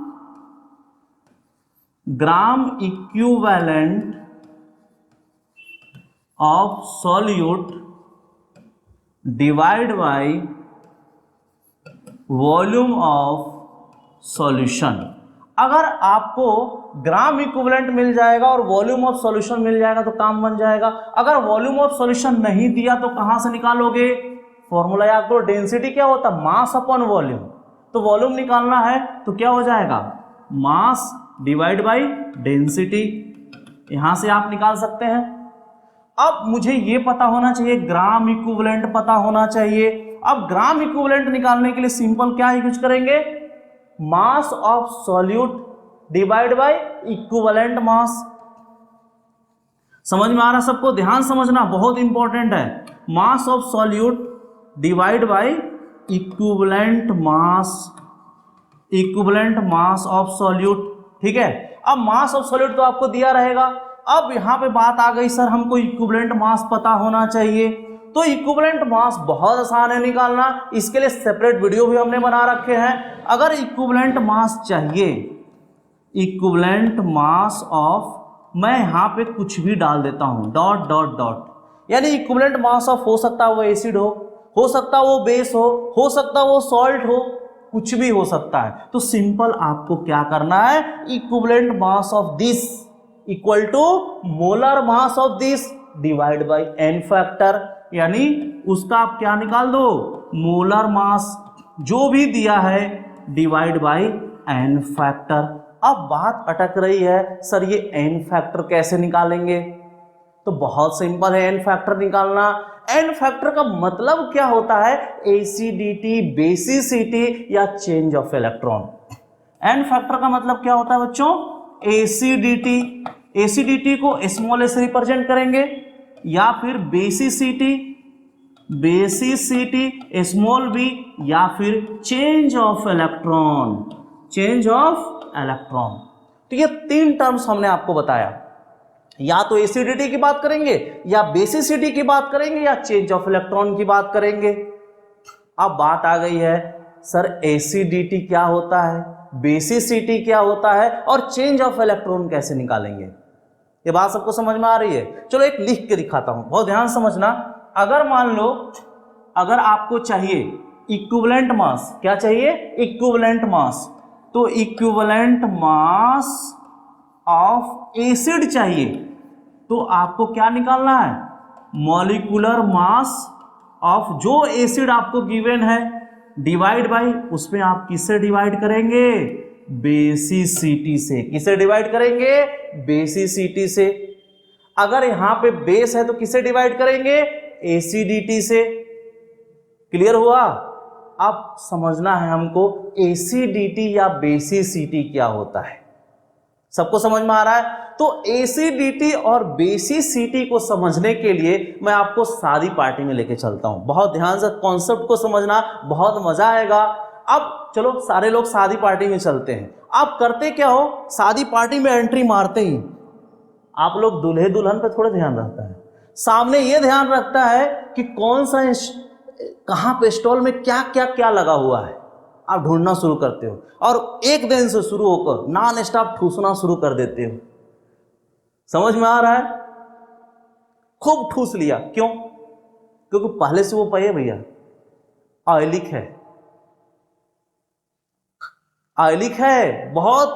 equivalent of solute divide by volume of solution. अगर आपको ग्राम इक्विवेलेंट मिल जाएगा और वॉल्यूम ऑफ सॉल्यूशन मिल जाएगा तो काम बन जाएगा। अगर वॉल्यूम ऑफ सॉल्यूशन नहीं दिया तो कहां से निकालोगे, फॉर्मूला याद करो, डेंसिटी क्या होता है, मास अपॉन वॉल्यूम। तो वॉल्यूम निकालना है तो क्या हो जाएगा, मास डिवाइड बाय डेंसिटी, यहां से आप निकाल सकते हैं। अब मुझे ये पता होना चाहिए, ग्राम इक्विवेलेंट पता होना चाहिए। अब ग्राम इक्विवेलेंट निकालने के लिए सिंपल क्या यूज करेंगे, मास of solute divide by equivalent mass. समझ में आ रहा सबको, ध्यान समझना बहुत इंपॉर्टेंट है। मास of solute divide by equivalent mass, equivalent mass of solute, ठीक है। अब मास ऑफ सॉल्यूट तो आपको दिया रहेगा। अब यहां पे बात आ गई, सर हमको इक्विवेलेंट मास पता होना चाहिए। तो इक्विवेलेंट मास बहुत आसान है निकालना, इसके लिए सेपरेट वीडियो भी हमने बना रखे हैं। अगर इक्विवेलेंट मास चाहिए, इक्विवेलेंट मास ऑफ, मैं यहां पे कुछ भी डाल देता हूं, डॉट डॉट डॉट, यानी इक्विवेलेंट मास ऑफ हो सकता है वो एसिड हो सकता है वो बेस हो सकता है वो सॉल्ट हो, कुछ भी हो सकता है। तो सिंपल आपको क्या करना है, equivalent mass of this equal to molar mass of this divide by n factor, यानी उसका आप क्या निकाल दो, मोलर मास जो भी दिया है डिवाइड बाय एन फैक्टर। अब बात अटक रही है, सर ये एन फैक्टर कैसे निकालेंगे, तो बहुत सिंपल है एन फैक्टर निकालना। एन फैक्टर का मतलब क्या होता है, एसिडिटी, बेसिसिटी या change of electron. N factor का मतलब क्या होता है बच्चों, एसिडिटी, एसिडिटी को स्मॉल ए से रिप्रेजेंट करेंगे, या फिर बेसिसिटी, बेसिसिटी स्मॉल बी, या फिर change of electron, change of electron. तो ये 3 टर्म्स हमने आपको बताया, या तो एसिडिटी की बात करेंगे, या बेसिसिटी की बात करेंगे, या चेंज ऑफ इलेक्ट्रॉन की बात करेंगे। अब बात आ गई है, सर एसिडिटी क्या होता है, बेसिसिटी क्या होता है, और चेंज ऑफ इलेक्ट्रॉन कैसे निकालेंगे? ये बात सबको समझ में आ रही है? चलो एक लिख के दिखाता हूं, बहुत ध्यान समझना। अगर मान लो, अगर आपको चाहिए इक्विवेलेंट मास, क्या चाहिए? Equivalent mass. तो इक्विवेलेंट मास ऑफ एसिड चाहिए, तो आपको क्या निकालना है? मॉलिक्यूलर मास ऑफ जो एसिड आपको गिवन है डिवाइड बाय, उसमें आप किससे डिवाइड करेंगे? बेसिसिटी से। किससे डिवाइड करेंगे? बेसिसिटी से। अगर यहां पे बेस है तो किससे डिवाइड करेंगे? एसिडिटी से। क्लियर हुआ? अब समझना है हमको एसिडिटी या बेसिसिटी क्या होता है। सबको समझ में आ रहा है? तो एसिडिटी और बेसिसिटी को समझने के लिए मैं आपको शादी पार्टी में लेके चलता हूं। बहुत ध्यान से कॉन्सेप्ट को समझना, बहुत मजा आएगा। अब चलो सारे लोग शादी पार्टी में चलते हैं। आप करते क्या हो? शादी पार्टी में एंट्री मारते ही आप लोग दूल्हे दुल्हन पे थोड़ा ध्यान रहता है, सामने ये ध्यान रखता है कि कौन सा कहां पे स्टॉल में क्या क्या क्या लगा हुआ है, आप ढूंढना शुरू करते हो, और एक दिन से शुरू होकर नॉन स्टॉप ठूसना शुरू कर देते हो। समझ में आ रहा है? खूब ठूस लिया, क्यों? क्योंकि पहले से वो पे भैया ऑयलिक है, ऑयलिक है बहुत,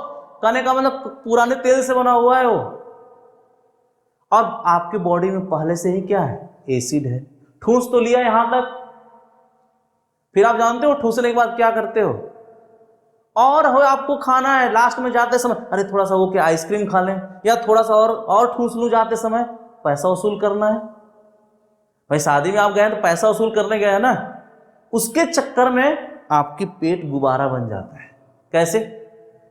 कहने का मतलब पुराने तेल से बना हुआ है वो, और आपके बॉडी में पहले से ही क्या है? एसिड है। ठूस तो लिया यहां तक, फिर आप जानते हो ठूसने के बाद क्या करते हो? और हो आपको खाना है, लास्ट में जाते समय अरे थोड़ा सा वो क्या आइसक्रीम खा लें, या थोड़ा सा और ठूस लूं, जाते समय पैसा वसूल करना है। भाई शादी में आप गए तो पैसा वसूल करने गए हैं ना, उसके चक्कर में आपकी पेट गुब्बारा बन जाता है। कैसे?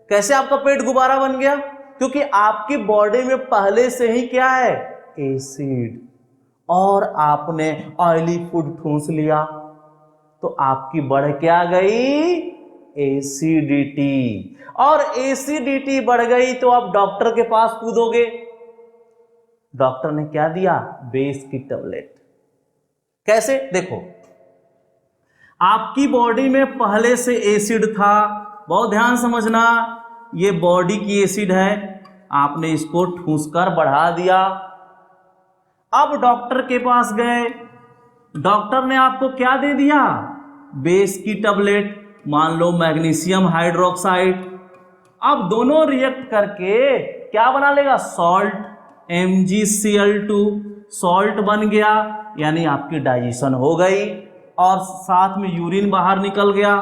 कैसे आपका पेट गुब्बारा बन गया? क्योंकि आपकी बॉडी में पहले से ही क्या है? एसिड, और आपने ऑयली फूड ठूस लिया, तो आपकी बढ़ क्या गई? एसिडिटी। और एसिडिटी बढ़ गई तो आप डॉक्टर के पास कूदोगे। डॉक्टर ने क्या दिया? बेस की टेबलेट। कैसे? देखो, आपकी बॉडी में पहले से एसिड था, बहुत ध्यान समझना, ये बॉडी की एसिड है, आपने इसको ठूस कर बढ़ा दिया। अब डॉक्टर के पास गए, डॉक्टर ने आपको क्या दे दिया? बेस की टेबलेट, मान लो मैग्नीशियम हाइड्रोक्साइड। अब दोनों रिएक्ट करके क्या बना लेगा? सॉल्ट, MgCl2, सॉल्ट बन गया, यानी आपकी डाइजेशन हो गई, और साथ में यूरिन बाहर निकल गया,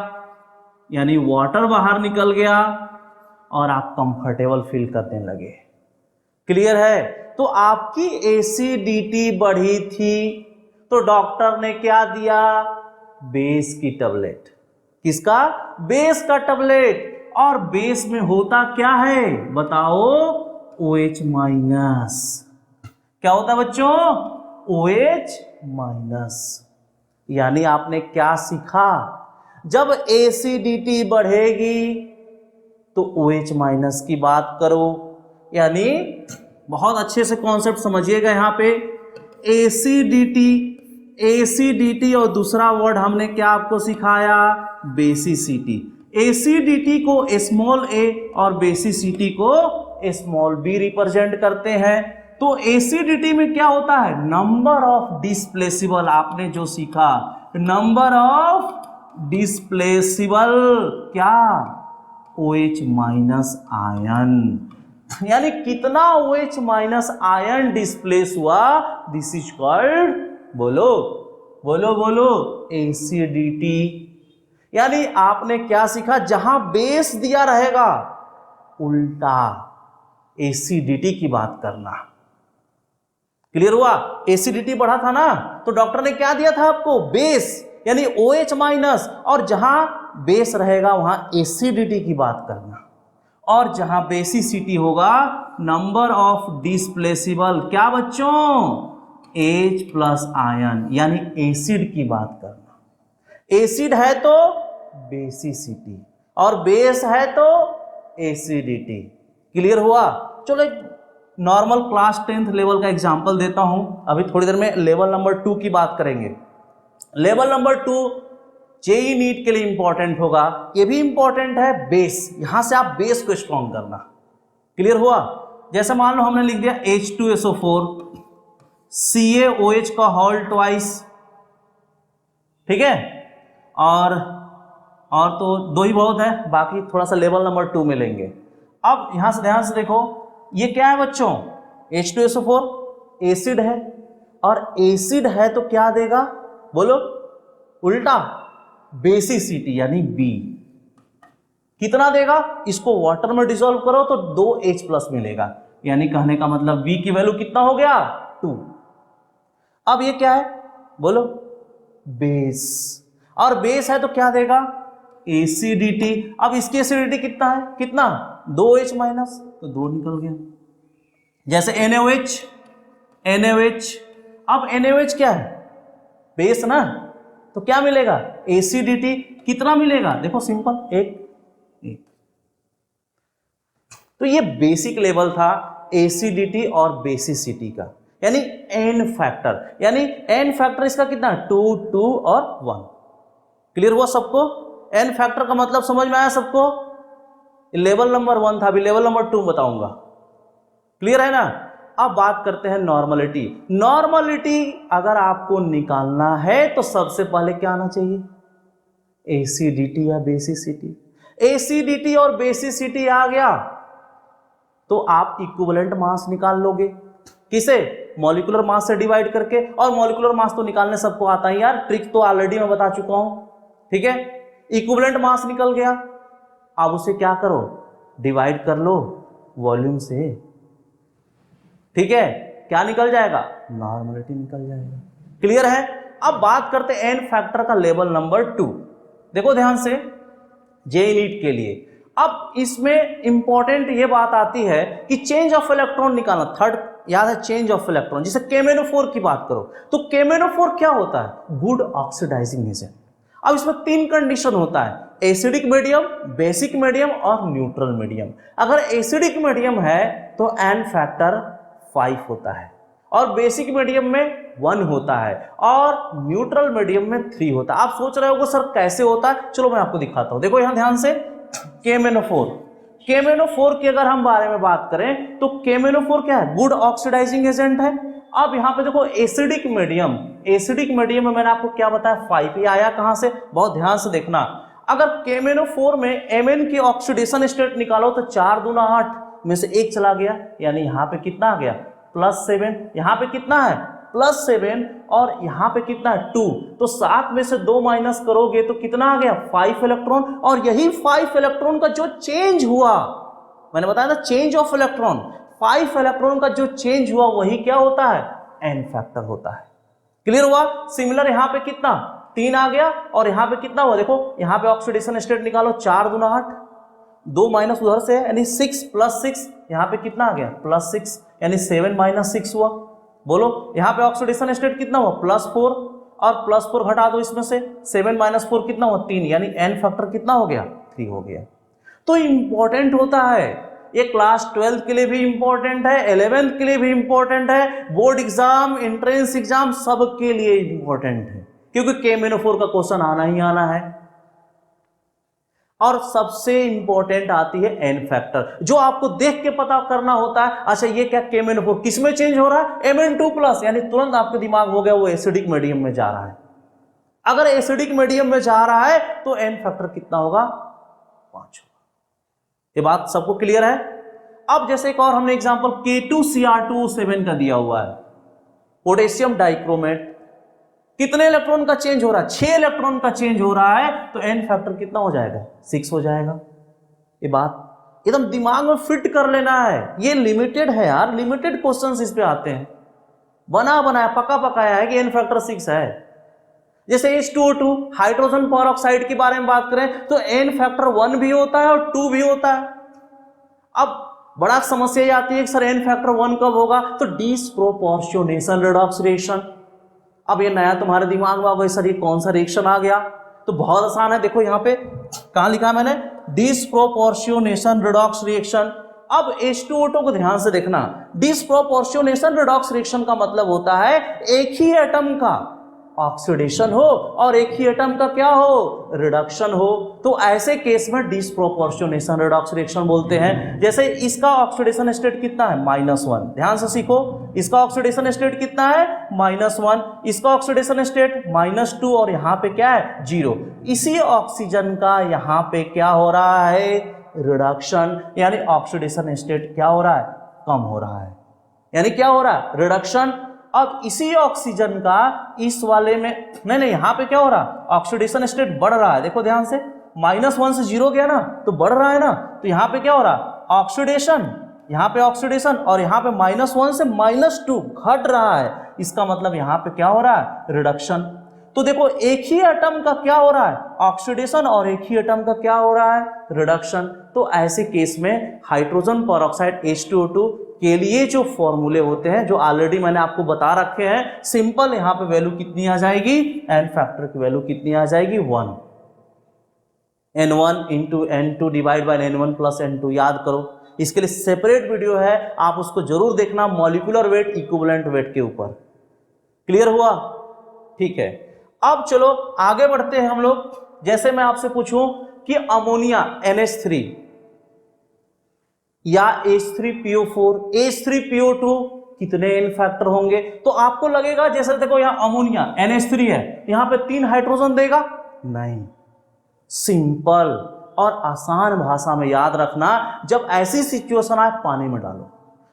यानी वाटर बाहर निकल गया, और आप कंफर्टेबल फील करने लगे। क्लियर है? तो आपकी एसिडिटी बढ़ी थी, तो डॉक्टर ने क्या दिया? बेस की टेबलेट। किसका? बेस का टेबलेट। और बेस में होता क्या है बताओ? OH minus. क्या होता है बच्चों? OH minus. यानी आपने क्या सीखा? जब एसिडिटी बढ़ेगी तो OH माइनस की बात करो, यानी बहुत अच्छे से कॉन्सेप्ट समझिएगा यहां पे। एसिडिटी, एसिडिटी और दूसरा वर्ड हमने क्या आपको सिखाया? बेसिसिटी। एसिडिटी को स्मॉल a और बेसिसिटी को स्मॉल b रिप्रेजेंट करते हैं। तो एसिडिटी में क्या होता है? नंबर ऑफ डिस्प्लेसिबल, आपने जो सीखा, नंबर ऑफ डिस्प्लेसिबल क्या? OH माइनस आयन, यानी कितना OH माइनस आयन डिस्प्लेस हुआ, दिस इज कॉल्ड, बोलो बोलो बोलो, एसिडिटी। यानी आपने क्या सीखा? जहां बेस दिया रहेगा उल्टा एसिडिटी की बात करना। क्लियर हुआ? एसिडिटी बढ़ा था ना, तो डॉक्टर ने क्या दिया था आपको? बेस, यानी OH माइनस, और जहां बेस रहेगा वहां एसिडिटी की बात करना, और जहां बेसिसिटी होगा नंबर ऑफ डिस्प्लेसिबल, क्या बच्चों? H प्लस आयन, यानी एसिड की बात करना। एसिड है तो बेसिसिटी, और बेस है तो एसिडिटी। क्लियर हुआ? चलो एक नॉर्मल क्लास 10th लेवल का एग्जाम्पल देता हूं। अभी थोड़ी देर में लेवल नंबर 2 की बात करेंगे। लेवल नंबर 2 जेईई नीट के लिए इंपॉर्टेंट होगा। ये भी इंपॉर्टेंट है बेस, यहां से आप बेस को स्ट्रॉन्ग करना। क्लियर हुआ? जैसे मान लो हमने लिख दिया H2SO4 CaOH का होल ट्वाइस, ठीक है, और तो दो ही बहुत है, बाकी थोड़ा सा लेवल नंबर 2 में लेंगे। अब यहां से ध्यान से देखो, ये क्या है बच्चों? H2SO4 एसिड है, और एसिड है तो क्या देगा बोलो? उल्टा बेसिसिटी यानी बी। कितना देगा? इसको वाटर में डिसॉल्व करो तो 2H+ मिलेगा, यानी कहने का मतलब बी की वैल्यू कितना हो गया? 2। अब ये क्या है बोलो? बेस, और बेस है तो क्या देगा? एसिडिटी। अब इसकी एसिडिटी कितना है? कितना? 2H-, तो 2 निकल गया। जैसे NaOH, अब NaOH क्या है? बेस ना, तो क्या मिलेगा? एसिडिटी। कितना मिलेगा? देखो सिंपल, एक। तो ये बेसिक लेवल था एसिडिटी और बेसिसिटी का, यानी एन फैक्टर, यानी एन फैक्टर इसका कितना? 2, 2 और 1। क्लियर हुआ सबको? एन फैक्टर का मतलब समझ में आया सबको? लेवल नंबर 1 था, अभी लेवल नंबर 2 बताऊंगा। क्लियर है ना? अब बात करते हैं नॉर्मलिटी। नॉर्मलिटी अगर आपको निकालना है तो सबसे पहले क्या आना चाहिए? एसिडिटी या बेसिसिटी। एसिडिटी और बेसिसिटी आ गया तो आप इक्विवेलेंट मास निकाल लोगे। किसे? मॉलिक्यूलर मास से डिवाइड करके। और मॉलिक्यूलर मास तो निकालने सबको आता है यार, ट्रिक तो ऑलरेडी मैं बता चुका हूं, ठीक है। इक्विवेलेंट मास निकल गया, अब उसे क्या करो? डिवाइड कर लो वॉल्यूम से, ठीक है। क्या निकल जाएगा? नॉर्मलिटी निकल जाएगा। क्लियर है? अब बात करते हैं एन फैक्टर का लेवल नंबर 2। देखो ध्यान से, जेईई नीट के लिए अब इसमें इंपॉर्टेंट ये बात आती है कि चेंज ऑफ इलेक्ट्रॉन निकालना। थर्ड याद है, चेंज ऑफ इलेक्ट्रॉन। जैसे KMnO4 की बात करो तो KMnO4 क्या होता है? Good oxidising agent. अब इसमें 3 कंडीशन होता है, एसिडिक मीडियम, बेसिक मीडियम और न्यूट्रल मीडियम। अगर एसिडिक मीडियम है तो एन फैक्टर 5 होता है, और बेसिक मीडियम में 1 होता है, और न्यूट्रल मीडियम में 3 होता है। आप सोच रहे हो सर कैसे होता है? चलो मैं आपको दिखाता हूं। देखो यहां ध्यान से, KMnO4 की अगर हम बारे में बात करें तो KMnO4 क्या है? गुड ऑक्सीडाइजिंग एजेंट है। अब यहां पे देखो एसिडिक मीडियम, एसिडिक मीडियम में मैंने आपको क्या बताया? 5। ये आया कहां से? बहुत ध्यान से देखना। अगर KMnO4 में Mn की ऑक्सीडेशन स्टेट निकालो तो 4 दूना 8 में से 1 चला गया, यानी यहां पे कितना आ गया? +7। यहां पे कितना है? +7, और यहां पे कितना है? 2। तो 7 में से 2 माइनस करोगे तो कितना आ गया? 5 इलेक्ट्रॉन। और यही 5 इलेक्ट्रॉन का जो चेंज हुआ, मैंने बताया था चेंज ऑफ इलेक्ट्रॉन, 5 इलेक्ट्रॉन का जो चेंज हुआ वही क्या होता है? एन फैक्टर होता है। क्लियर हुआ? सिमिलर यहां पे कितना? 3 आ गया, और यहां पे कितना हुआ? देखो यहां पे ऑक्सीडेशन स्टेट निकालो, 4 दूना 8, 2 माइनस उधर से, यानी 6 + 6, यहां पे कितना आ गया? +6, यानी 7 - 6 हुआ। बोलो यहां पे ऑक्सीडेशन स्टेट कितना हुआ? +4, और +4 घटा दो इसमें से, 7 - 4 कितना हुआ? 3, यानी एन फैक्टर कितना हो गया? 3 हो गया। तो इंपॉर्टेंट होता है ये, क्लास 12 के लिए भी इंपॉर्टेंट है, 11th के लिए भी इंपॉर्टेंट है, बोर्ड एग्जाम, एंट्रेंस एग्जाम, सब के लिए इंपॉर्टेंट है, क्योंकि KMnO4 का क्वेश्चन आना ही आना है। और सबसे इंपॉर्टेंट आती है एन फैक्टर, जो आपको देख के पता करना होता है। अच्छा ये क्या? KMnO4 किस में चेंज हो रहा है? Mn2+, यानी तुरंत आपके दिमाग हो गया वो एसिडिक मीडियम में जा रहा है। अगर एसिडिक मीडियम में जा रहा है तो एन फैक्टर कितना होगा? 5 होगा। ये बात सबको क्लियर है? अब जैसे एक और हमने एग्जांपल K2Cr2O7 का दिया हुआ है, पोटेशियम डाइक्रोमेट। कितने इलेक्ट्रॉन का चेंज हो रहा है? 6 इलेक्ट्रॉन का चेंज हो रहा है, तो एन फैक्टर कितना हो जाएगा? 6 हो जाएगा। ये बात एकदम दिमाग में फिट कर लेना है, ये लिमिटेड है यार, लिमिटेड क्वेश्चंस इस पे आते हैं, बना बनाया पका पकाया है कि एन फैक्टर 6 है। जैसे H2O2 हाइड्रोजन पेरोक्साइड के बारे में बात करें तो एन फैक्टर 1 भी होता है और 2 भी होता है। अब बड़ा समस्या आती है कि सर एन फैक्टर 1 कब होगा? तो डिस्प्रोपोर्शनेशन रेडॉक्स रिएक्शन। अब ये नया तुम्हारे दिमाग में आ गया, सर ये कौन सा रिएक्शन आ गया? तो बहुत आसान है, देखो यहां पे कहां लिखा है मैंने? Disproportionation redox reaction. अब H2O2 को ध्यान से देखना, डिसप्रोपोर्शनेशन रिडॉक्स रिएक्शन का मतलब होता है एक ही एटम का ऑक्सीडेशन हो और एक ही एटम का क्या हो, रिडक्शन हो। तो ऐसे केस में डिसप्रोपोर्शनेशन रिडॉक्स रिएक्शन बोलते हैं। जैसे इसका ऑक्सीडेशन स्टेट कितना है, -1, ध्यान से सीखो, इसका ऑक्सीडेशन स्टेट कितना है, -1, इसका ऑक्सीडेशन स्टेट -2 और यहाँ पे क्या है, 0। इसी ऑक्सीजन का यहाँ पे क्या हो रहा है, रिडक्शन, यानी ऑक्सीडेशन स्टेट क्या हो रहा है, कम हो रहा है, यानी क्या हो रहा है, रिडक्शन। अब इसी ऑक्सीजन का इस वाले में नहीं, यहां पे क्या हो रहा है, ऑक्सीडेशन स्टेट बढ़ रहा है। देखो ध्यान से, -1 से 0 गया ना तो बढ़ रहा है ना, तो यहां पे क्या हो रहा है, ऑक्सीडेशन, यहां पे ऑक्सीडेशन, और यहां पे -1 से -2 घट रहा है। इसका मतलब यहां पे क्या हो रहा है, रिडक्शन। तो देखो एक ही एटम का क्या हो रहा है, ऑक्सीडेशन, और एक ही एटम का क्या हो रहा है, रिडक्शन। तो ऐसे केस में हाइड्रोजन पेरोक्साइड H2O2 के लिए जो फॉर्मूले होते हैं, जो ऑलरेडी मैंने आपको बता रखे हैं, सिंपल, यहां पे वैल्यू कितनी आ जाएगी, एन फैक्टर की वैल्यू कितनी आ जाएगी, 1, N1 into N2 divide by N1 plus N2। याद करो, इसके लिए सेपरेट वीडियो है, आप उसको जरूर देखना, मॉलिक्यूलर वेट इक्विवेलेंट वेट के ऊपर। क्लियर हुआ, ठीक है। अब चलो आगे बढ़ते हैं हम लोग। जैसे मैं आपसे पूछूं कि अमोनिया NH3 या H3PO4 H3PO2 कितने एन फैक्टर होंगे, तो आपको लगेगा जैसे देखो यहां अमोनिया NH3 है, यहां पे 3 हाइड्रोजन देगा, नहीं। सिंपल और आसान भाषा में याद रखना, जब ऐसी सिचुएशन आए पानी में डालो,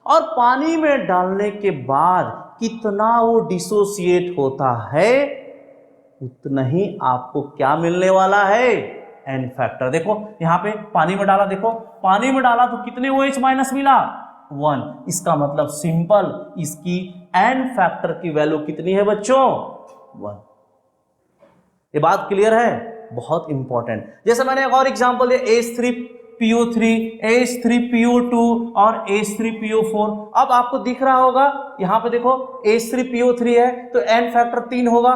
और पानी में डालने के बाद कितना वो डिसोसिएट होता है, उतना ही आपको क्या मिलने वाला है, एन फैक्टर। देखो यहां पे पानी में डाला, देखो पानी में डाला तो कितने OH माइनस मिला, 1। इसका मतलब सिंपल, इसकी एन फैक्टर की वैल्यू कितनी है बच्चों, 1। ये बात क्लियर है, बहुत इंपॉर्टेंट। जैसे मैंने एक और एग्जांपल दिया, H3PO3 H3PO2 और H3PO4। अब आपको दिख रहा होगा यहां पे देखो H3PO3 है तो एन फैक्टर 3 होगा,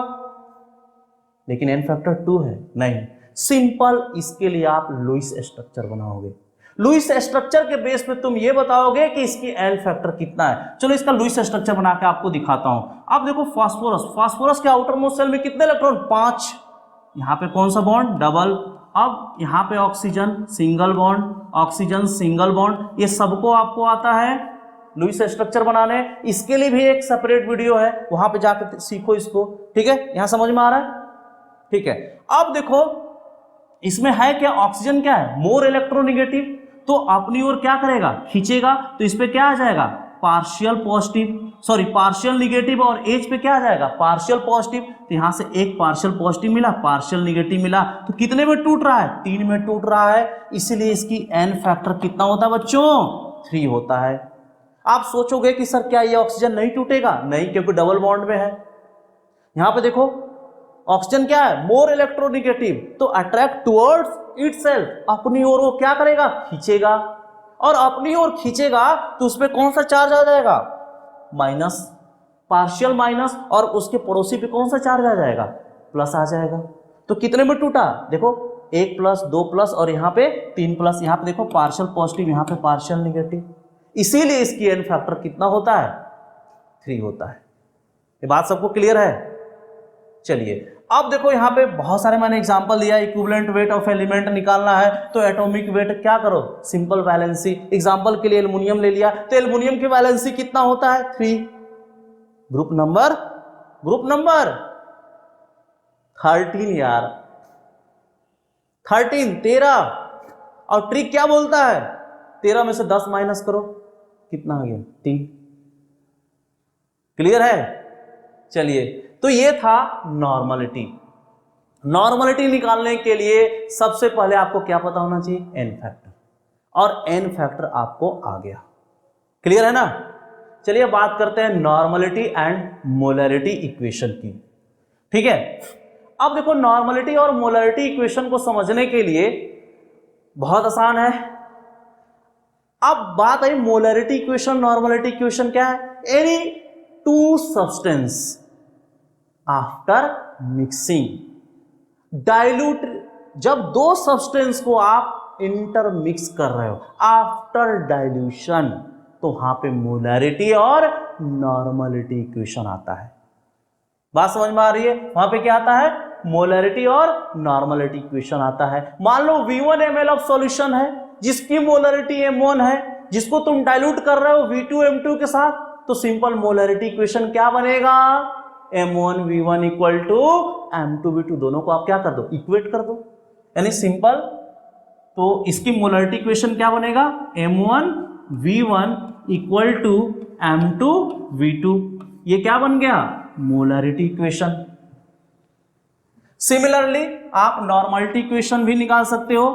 लेकिन एन फैक्टर 2 है, नहीं। सिंपल, इसके लिए आप लुईस स्ट्रक्चर बनाओगे, लुईस स्ट्रक्चर के बेस पे तुम ये बताओगे कि इसकी एन फैक्टर कितना है। चलो इसका लुईस स्ट्रक्चर बना के आपको दिखाता हूं। अब देखो फास्फोरस, फास्फोरस के आउटर मोस्ट शेल में कितने इलेक्ट्रॉन, 5। यहां पे कौन सा बॉन्ड, डबल। अब यहां पे oxygen single bond, oxygen single bond, ये सबको आपको आता है लुईस स्ट्रक्चर बनाने। इसके लिए भी एक सेपरेट वीडियो है, वहां पे जाकर सीखो इसको, ठीक है। यहां समझ में आ रहा है, ठीक है। अब देखो इसमें है क्या, ऑक्सीजन क्या है, मोर इलेक्ट्रोनेगेटिव, तो अपनी ओर क्या करेगा, खींचेगा, तो इस पे क्या आ जाएगा, partial positive, sorry partial negative, और एच पे क्या आ जाएगा, पार्शियल पॉजिटिव। तो यहां से एक पार्शियल पॉजिटिव मिला, पार्शियल निगेटिव मिला, तो कितने में टूट रहा है, 3 में टूट रहा है। इसलिए इसकी एन फैक्टर कितना होता है बच्चों, 3 होता है। आप सोचोगे कि सर क्या ये ऑक्सीजन नहीं टूटेगा, नहीं, क्योंकि डबल बॉन्ड में है। यहां पे देखो ऑक्सीजन क्या है, मोर इलेक्ट्रोनेगेटिव, तो अट्रैक्ट टुवर्ड्स इटसेल्फ, अपनी ओर वो क्या करेगा, खींचेगा, और अपनी ओर खींचेगा तो उस पर कौन सा चार्ज आ जाएगा, माइनस, पार्शियल माइनस, और उसके पड़ोसी पे कौन सा चार्ज आ जाएगा, प्लस आ जाएगा। तो कितने में टूटा, देखो 1 प्लस 2 प्लस, और यहाँ पे 3 प्लस, यहाँ पे देखो पार्शियल पॉजिटिव, यहाँ पे पार्शियल निगेटिव। इसीलिए इसकी एन फैक्टर कितना होता है, 3 होता है। ये बात सबको क्लियर है। चलिए अब देखो यहां पे बहुत सारे मैंने एग्जांपल दिया, इक्विवेलेंट वेट ऑफ एलिमेंट निकालना है तो एटॉमिक वेट क्या करो, सिंपल वैलेंसी। एग्जांपल के लिए एल्युमिनियम ले लिया, तो एल्युमिनियम की वैलेंसी कितना होता है, 3। ग्रुप नंबर 13 यार, 13। और ट्रिक क्या बोलता है, 13 में से 10 माइनस करो, कितना आ गया, 3। क्लियर है। चलिए तो ये था नॉर्मलिटी। नॉर्मलिटी निकालने के लिए सबसे पहले आपको क्या पता होना चाहिए, एन फैक्टर, और एन फैक्टर आपको आ गया। क्लियर है ना। चलिए बात करते हैं नॉर्मलिटी एंड मोलरिटी इक्वेशन की, ठीक है। अब देखो नॉर्मलिटी और मोलरिटी इक्वेशन को समझने के लिए बहुत आसान है। अब बात आई मोलरिटी इक्वेशन, नॉर्मलिटी इक्वेशन क्या है, any 2 substance after mixing dilute, जब 2 सब्सटेंस को आप इंटरमिक्स कर रहे हो आफ्टर डाइल्यूशन, तो वहां पे मोलैरिटी और नॉर्मलिटी इक्वेशन आता है। बात समझ में आ रही है? वहां पे क्या आता है? मोलैरिटी और नॉर्मलिटी इक्वेशन आता है। मान लो V1 ml ऑफ सॉल्यूशन है जिसकी मोलैरिटी M1 है, जिसको तुम डाइल्यूट कर रहे हो V2 M2 के साथ, तो सिंपल मोलैरिटी इक्वेशन क्या बनेगा? M1V1 इक्वल टू M2V2, दोनों को आप क्या कर दो? इक्वेट कर दो, यानी सिंपल। तो इसकी मोलैरिटी इक्वेशन क्या बनेगा? M1V1 इक्वल टू M2V2, ये क्या बन गया? Molarity equation. सिमिलरली आप नॉर्मलिटी इक्वेशन भी निकाल सकते हो।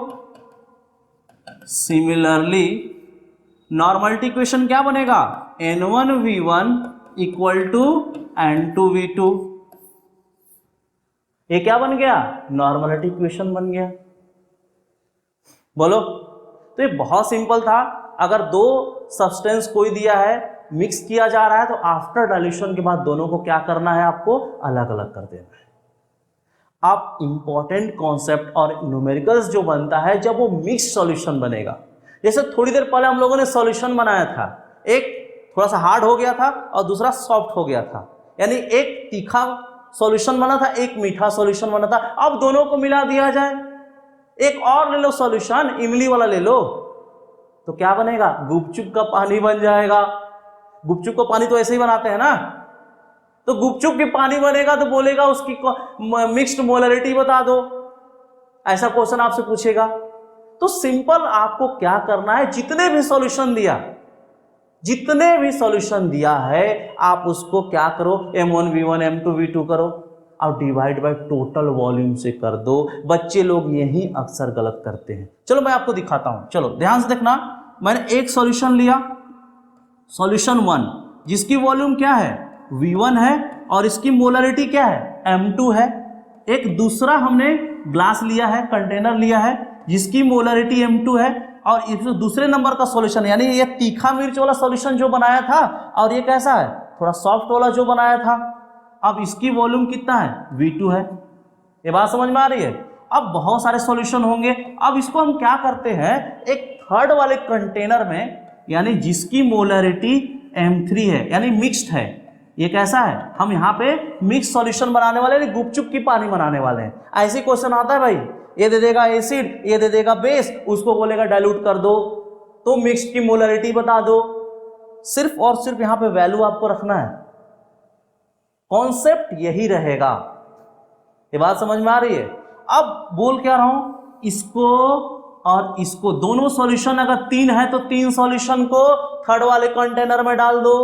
सिमिलरली नॉर्मलिटी इक्वेशन क्या बनेगा? N1V1 इक्वल टू N2V2, ये क्या बन गया? नॉर्मलिटी इक्वेशन बन गया। बोलो, तो ये बहुत सिंपल था। अगर दो सब्सटेंस कोई दिया है, मिक्स किया जा रहा है, तो आफ्टर डाइल्यूशन के बाद दोनों को क्या करना है? आपको अलग अलग कर देना है। आप इंपॉर्टेंट कॉन्सेप्ट और न्यूमेरिकल्स जो बनता है जब वो मिक्स सॉल्यूशन बनेगा। जैसे थोड़ी देर पहले हम लोगों ने सॉल्यूशन बनाया था, एक थोड़ा सा हार्ड हो गया था और दूसरा सॉफ्ट हो गया था, यानी एक तीखा सॉल्यूशन बना था, एक मीठा सॉल्यूशन बना था। अब दोनों को मिला दिया जाए, एक और ले लो सॉल्यूशन, इमली वाला ले लो, तो क्या बनेगा? गुपचुप का पानी बन जाएगा। गुपचुप का पानी तो ऐसे ही बनाते हैं ना, तो गुपचुप की पानी बनेगा तो बोलेगा उसकी मिक्स्ड मोलैरिटी बता दो, ऐसा क्वेश्चन आपसे पूछेगा। तो सिंपल आपको क्या करना है, जितने भी सॉल्यूशन दिया है आप उसको क्या करो? M1V1 M2V2 करो और डिवाइड बाय टोटल वॉल्यूम से कर दो। बच्चे लोग यही अक्सर गलत करते हैं। चलो मैं आपको दिखाता हूं, चलो ध्यान से देखना। मैंने एक सॉल्यूशन लिया, सॉल्यूशन 1, जिसकी वॉल्यूम क्या है? V1 है और इसकी मोलैरिटी क्या है? M2 है। एक दूसरा हमने ग्लास लिया है, कंटेनर लिया है, जिसकी मोलैरिटी M2 है, और इस दूसरे नंबर का सॉल्यूशन, यानी ये तीखा मिर्च वाला सॉल्यूशन जो बनाया था, और ये कैसा है? थोड़ा सॉफ्ट वाला जो बनाया था। अब इसकी वॉल्यूम कितना है? V2 है। ये बात समझ में आ रही है? अब बहुत सारे सॉल्यूशन होंगे। अब इसको हम क्या करते हैं, एक थर्ड वाले कंटेनर में, यानी जिसकी मोलैरिटी M3 है, यानी मिक्स्ड है, ये कैसा है? हम यहाँ पे मिक्स सॉल्यूशन बनाने वाले हैं, गुपचुप की पानी बनाने वाले हैं। ऐसे क्वेश्चन आता है भाई, ये दे देगा एसिड, ये दे देगा बेस, उसको बोलेगा डाइल्यूट कर दो, तो मिक्स्ड की मोलैरिटी बता दो। सिर्फ और सिर्फ यहाँ पे वैल्यू आपको रखना है, कॉन्सेप्ट यही रहेगा। ये बात समझ में आ रही है? अब बोल क्या रहा हूं, इसको और इसको, दोनों सॉल्यूशन अगर 3 है तो 3 सॉल्यूशन को थर्ड वाले कंटेनर में डाल दो।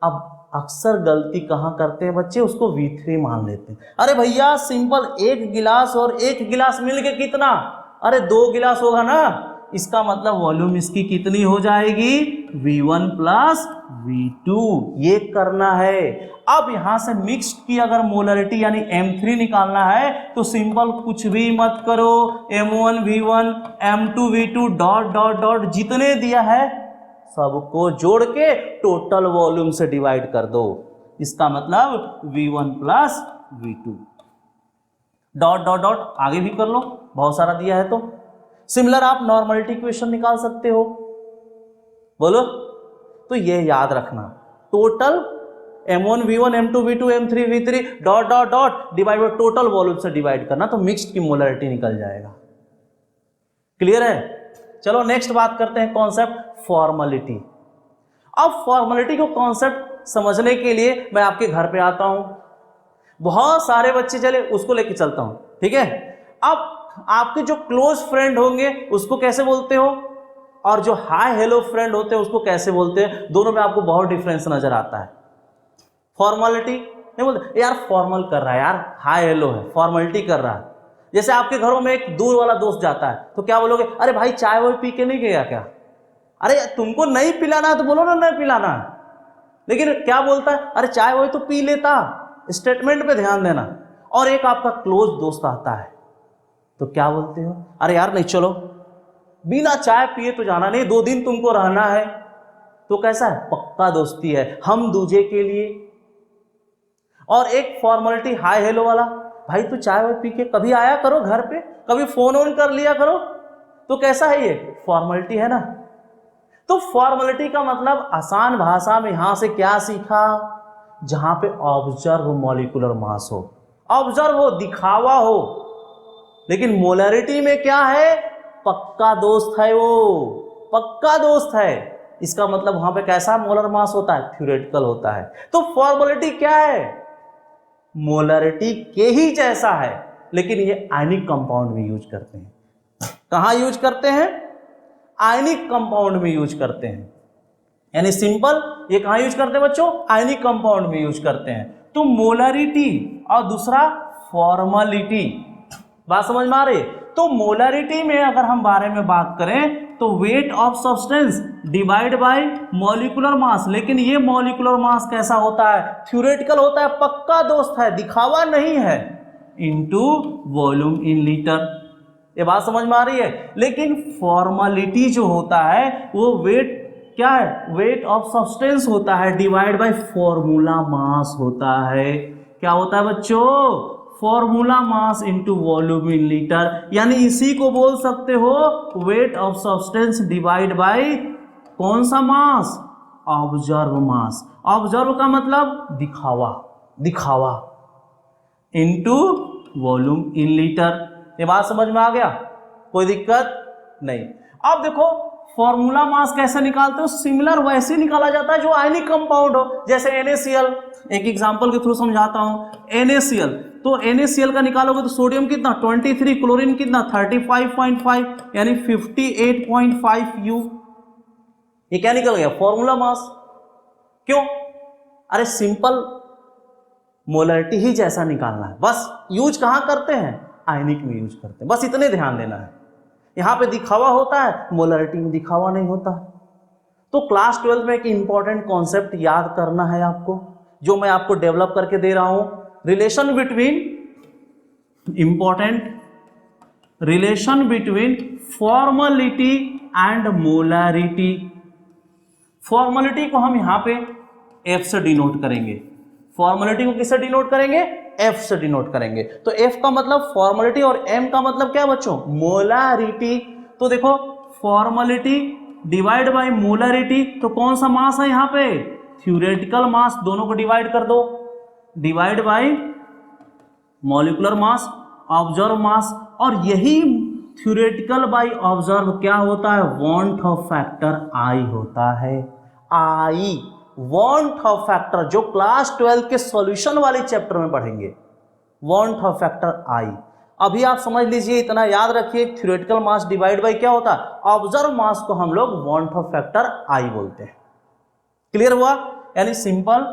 अब अक्सर गलती कहां करते हैं बच्चे, उसको V3 मान लेते हैं। अरे भैया सिंपल, एक गिलास और एक गिलास मिलके कितना? अरे 2 गिलास होगा ना, इसका मतलब वॉल्यूम इसकी कितनी हो जाएगी? V1 प्लस V2, ये करना है। अब यहां से मिक्स्ड की अगर मोलैरिटी यानी M3 निकालना है तो सिंपल कुछ भी मत करो, M1V1 M2V2 dot dot dot जितने दिया है सबको जोड़ के टोटल वॉल्यूम से डिवाइड कर दो। इसका मतलब V1 plus V2 dot dot dot, आगे भी कर लो, बहुत सारा दिया है तो। सिमिलर आप नॉर्मलिटी इक्वेशन निकाल सकते हो। बोलो, तो ये याद रखना, total M1V1 M2V2 M3V3 dot dot dot divide by total volume से डिवाइड करना, तो मिक्स्ड की मोलैरिटी निकल जाएगा। क्लियर है? चलो नेक्स्ट बात करते हैं कॉन्सेप्ट फॉर्मेलिटी। अब फॉर्मेलिटी को कॉन्सेप्ट समझने के लिए मैं आपके घर पे आता हूं, बहुत सारे बच्चे, चले उसको लेके चलता हूं, ठीक है? अब आपके जो क्लोज फ्रेंड होंगे उसको कैसे बोलते हो, और जो हाय हेलो फ्रेंड होते हैं उसको कैसे बोलते हैं? दोनों में आपको बहुत डिफरेंस नजर आता है। फॉर्मेलिटी नहीं बोलते यार फॉर्मल कर रहा है, यार हाय हेलो है, फॉर्मेलिटी कर रहा है। जैसे आपके घरों में एक दूर वाला दोस्त जाता है तो क्या बोलोगे? अरे भाई चाय वो पी के नहीं गया क्या? अरे तुमको नहीं पिलाना है तो बोलो ना नहीं पिलाना है, लेकिन क्या बोलता है? अरे चाय वो तो पी लेता। स्टेटमेंट पे ध्यान देना। और एक आपका क्लोज दोस्त आता है तो क्या बोलते हो? अरे यार नहीं, चलो बिना चाय पिए तो जाना नहीं, 2 दिन तुमको रहना है। तो कैसा है? पक्का दोस्ती है, हम दूजे के लिए। और एक फॉर्मेलिटी हाय हेलो वाला, भाई तू चाय वाय पी के कभी आया करो घर पे, कभी फोन ऑन कर लिया करो, तो कैसा है ये, फॉर्मेलिटी है ना। तो फॉर्मेलिटी का मतलब आसान भाषा में यहां से क्या सीखा, जहां पे ऑब्जर्व मॉलिक्यूलर मास हो, ऑब्जर्व हो, दिखावा हो। लेकिन मोलरिटी में क्या है, पक्का दोस्त है, वो पक्का दोस्त है। इसका मतलब वहां पे कैसा मोलर मास होता है, थ्योरेटिकल होता है। तो फॉर्मेलिटी क्या है, मोलरिटी के ही जैसा है, लेकिन ये आयनिक कंपाउंड में यूज करते हैं। कहां यूज करते हैं, आयनिक कंपाउंड में यूज करते हैं। यानी सिंपल, ये कहां यूज करते हैं बच्चों, आयनिक कंपाउंड में यूज करते हैं। तो मोलरिटी और दूसरा फॉर्मेलिटी, बात समझ में आ रही है। तो मोलरिटी में अगर हम बारे में बात करें तो weight of substance divide by molecular मास, लेकिन ये मॉलिक्यूलर मास कैसा होता है, थ्योरेटिकल होता है, पक्का दोस्त है, दिखावा नहीं है, इनटू वॉल्यूम इन लीटर। ये बात समझ में आ रही है। लेकिन फॉर्मेलिटी जो होता है वो वेट क्या है, वेट ऑफ सब्सटेंस होता है डिवाइड बाय फॉर्मूला मास होता है। क्या होता है बच्चों, formula mass into volume in litre. यानी इसी को बोल सकते हो weight of substance divide by कौन सा मास, ऑब्जर्व मास। ऑब्जर्व का मतलब दिखावा, दिखावा, इनटू वॉल्यूम इन लीटर। ये बात समझ में आ गया, कोई दिक्कत नहीं। अब देखो फॉर्मूला मास कैसे निकालते हो, सिमिलर वैसे निकाला जाता है जो आयनिक कंपाउंड हो, जैसे NaCl। एक एग्जांपल के थ्रू समझाता हूं। NaCl, तो NaCl का निकालोगे तो सोडियम कितना 23, क्लोरीन कितना 35.5, यानी 58.5 U। ये क्या निकल गया, फॉर्मूला मास। क्यों, अरे सिंपल मोलरिटी ही जैसा निकालना है, बस यूज कहां करते हैं, आयनिक में यूज करते हैं, बस इतने ध्यान देना है। यहां पे दिखावा होता है, मोलरिटी में दिखावा नहीं होता। तो क्लास 12 में एक इंपॉर्टेंट कॉन्सेप्ट याद करना है आपको, जो मैं आपको डेवलप करके दे रहा हूं, relation between, important relation between formality and molarity. Formality को हम यहां पे F से डिनोट करेंगे, फॉर्मेलिटी को किससे डिनोट करेंगे, F से डिनोट करेंगे। तो F का मतलब फॉर्मेलिटी और M का मतलब क्या बच्चों, मोलरिटी। तो देखो फॉर्मेलिटी डिवाइड बाय मोलरिटी, तो कौन सा मास है यहां पे, थ्योरेटिकल मास। दोनों को डिवाइड कर दो, divide by molecular mass, observe mass. और यही थ्योरेटिकल बाय ऑब्जर्व क्या होता है, वॉन्ट ऑफ फैक्टर I होता है। I, वॉन्ट ऑफ फैक्टर, जो क्लास 12 के सॉल्यूशन वाले चैप्टर में पढ़ेंगे, वॉन्ट ऑफ फैक्टर I। अभी आप समझ लीजिए, इतना याद रखिए, थ्योरेटिकल मास डिवाइड बाय क्या होता है, ऑब्जर्व मास को हम लोग वॉन्ट ऑफ फैक्टर I बोलते हैं। क्लियर हुआ, यानी सिंपल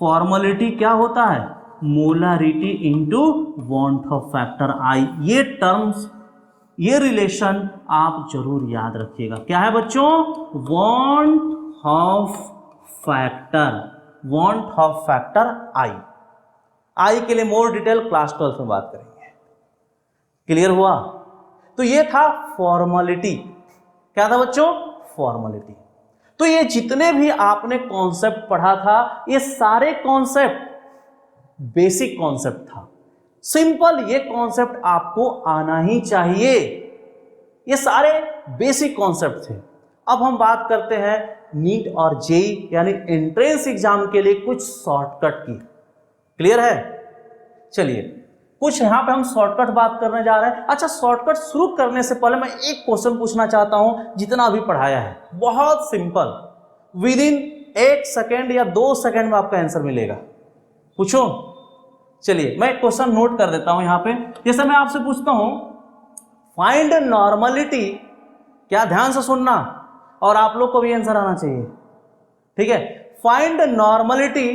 फॉर्मेलिटी क्या होता है, molarity into want of factor I। ये टर्म्स, ये रिलेशन आप जरूर याद रखिएगा। क्या है बच्चों, want of factor, want of factor I के लिए मोर डिटेल क्लास 12 में बात करेंगे। क्लियर हुआ। तो ये था फॉर्मेलिटी। क्या था बच्चों, फॉर्मेलिटी। तो ये जितने भी आपने कॉन्सेप्ट पढ़ा था, ये सारे कॉन्सेप्ट बेसिक कॉन्सेप्ट था, सिंपल। ये कॉन्सेप्ट आपको आना ही चाहिए, ये सारे बेसिक कॉन्सेप्ट थे। अब हम बात करते हैं नीट और जेई यानी एंट्रेंस एग्जाम के लिए कुछ शॉर्टकट की। क्लियर है, चलिए कुछ यहां पे हम शॉर्टकट बात करने जा रहे हैं। अच्छा, शॉर्टकट शुरू करने से पहले मैं एक क्वेश्चन पूछना चाहता हूं, जितना अभी पढ़ाया है बहुत सिंपल, विद इन 1 सेकेंड या 2 सेकेंड में आपका आंसर मिलेगा। पूछो, चलिए मैं क्वेश्चन नोट कर देता हूं यहां पे। जैसे मैं आपसे पूछता हूं फाइंड नॉर्मलिटी, क्या ध्यान से सुनना और आप लोग को भी आंसर आना चाहिए, ठीक है। Find normality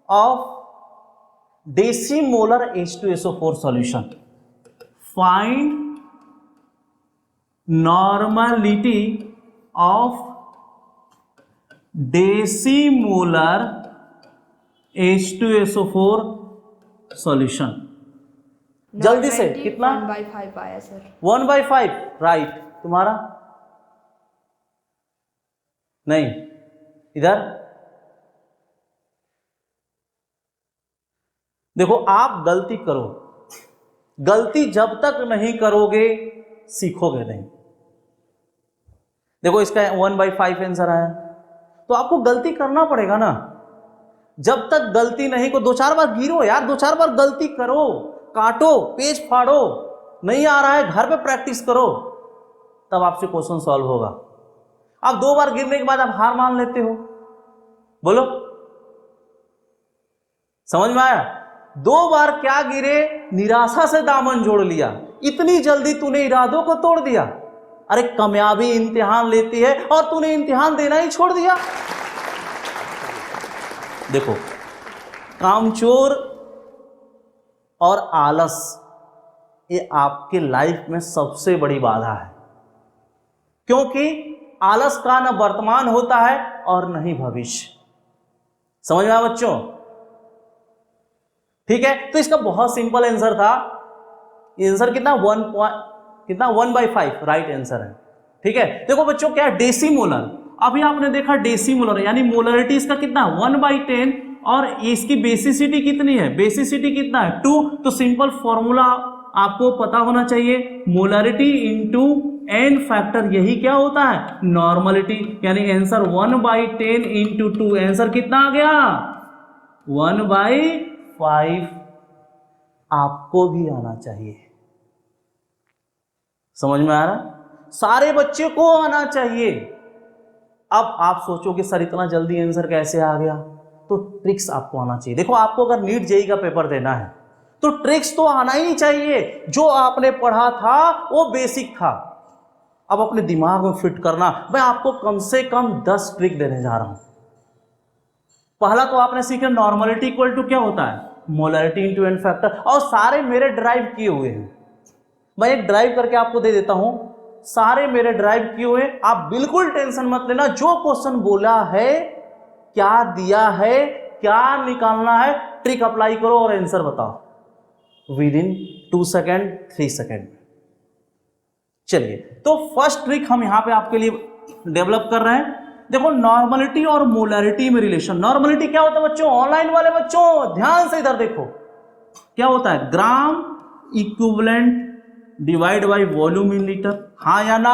of decimolar H2SO4 solution. Find normality of decimolar H2SO4 solution. जल्दी से, कितना, 1/5 आया सर। 1/5 राइट। तुम्हारा नहीं, इधर देखो, आप गलती करो, गलती जब तक नहीं करोगे सीखोगे नहीं। देखो इसका 1/5 आंसर आया, तो आपको गलती करना पड़ेगा ना। जब तक गलती नहीं को 2-4 बार गिरो यार, 2-4 बार गलती करो, काटो, पेज फाड़ो, नहीं आ रहा है घर पे प्रैक्टिस करो, तब आपसे क्वेश्चन सॉल्व होगा। अब 2 बार गिरने के बाद आप हार मान लेते हो, बोलो समझ में आया? 2 बार क्या गिरे, निराशा से दामन जोड़ लिया, इतनी जल्दी तूने इरादों को तोड़ दिया। अरे कामयाबी इम्तिहान लेती है और तूने इम्तिहान देना ही छोड़ दिया। देखो कामचोर और आलस ये आपके लाइफ में सबसे बड़ी बाधा है, क्योंकि आलस का न वर्तमान होता है और न ही भविष्य। समझ में आया बच्चों? ठीक है, तो इसका बहुत सिंपल आंसर था। आंसर कितना 1/5 राइट आंसर है। ठीक है, देखो बच्चों क्या डेसीमोलर, अभी आपने देखा डेसीमोलर यानी मोलरिटी इसका कितना 1/10 और इसकी बेसिसिटी कितनी है, बेसिसिटी कितना है 2। तो सिंपल फॉर्मूला आपको पता होना चाहिए, मोलरिटी इंटू एन फैक्टर, यही क्या होता है नॉर्मलिटी, यानी आंसर 1/10 इंटू 2, आंसर कितना आ गया 1/5। आपको भी आना चाहिए, समझ में आ रहा? सारे बच्चे को आना चाहिए। अब आप सोचोगे सर इतना जल्दी आंसर कैसे आ गया, तो ट्रिक्स आपको आना चाहिए। देखो आपको अगर नीट जेईई का पेपर देना है तो ट्रिक्स तो आना ही चाहिए। जो आपने पढ़ा था वो बेसिक था, अब अपने दिमाग में फिट करना। मैं आपको कम से कम 10 ट्रिक देने जा रहा हूं। पहला तो आपने सीखा नॉर्मलिटी इक्वल टू क्या होता है मोलरिटी इंटू एन फैक्टर, और सारे मेरे ड्राइव किए हुए हैं। मैं एक ड्राइव करके आपको दे देता हूं, सारे मेरे ड्राइव किए हुए, आप बिल्कुल टेंशन मत लेना। जो क्वेश्चन बोला है, क्या दिया है, क्या निकालना है, ट्रिक अप्लाई करो और आंसर बताओ विद इन 2 सेकेंड 3 सेकेंड। चलिए, तो फर्स्ट ट्रिक हम यहां पे आपके लिए डेवलप कर रहे हैं। देखो नॉर्मलिटी और मोलरिटी में रिलेशन। नॉर्मलिटी क्या होता है बच्चों, ऑनलाइन वाले बच्चों ध्यान से इधर देखो, क्या होता है gram equivalent divide by volume in litre, हाँ या ना?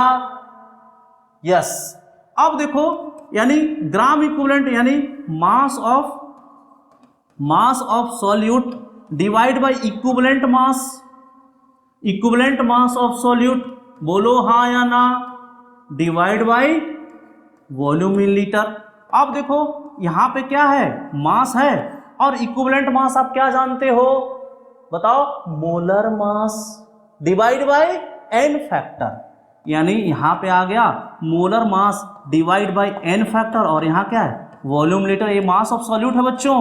यस। अब देखो यानी ग्राम इक्विवेलेंट यानी मास of solute divide by equivalent mass of solute, बोलो हाँ या ना, divide by volume in litre. अब देखो यहां पे क्या है मास है, और इक्विवेलेंट मास आप क्या जानते हो बताओ, molar mass divide by n factor, यानी यहां पे आ गया molar mass divide by n factor, और यहां क्या है वॉल्यूम लीटर। ये मास ऑफ सॉल्यूट है बच्चों,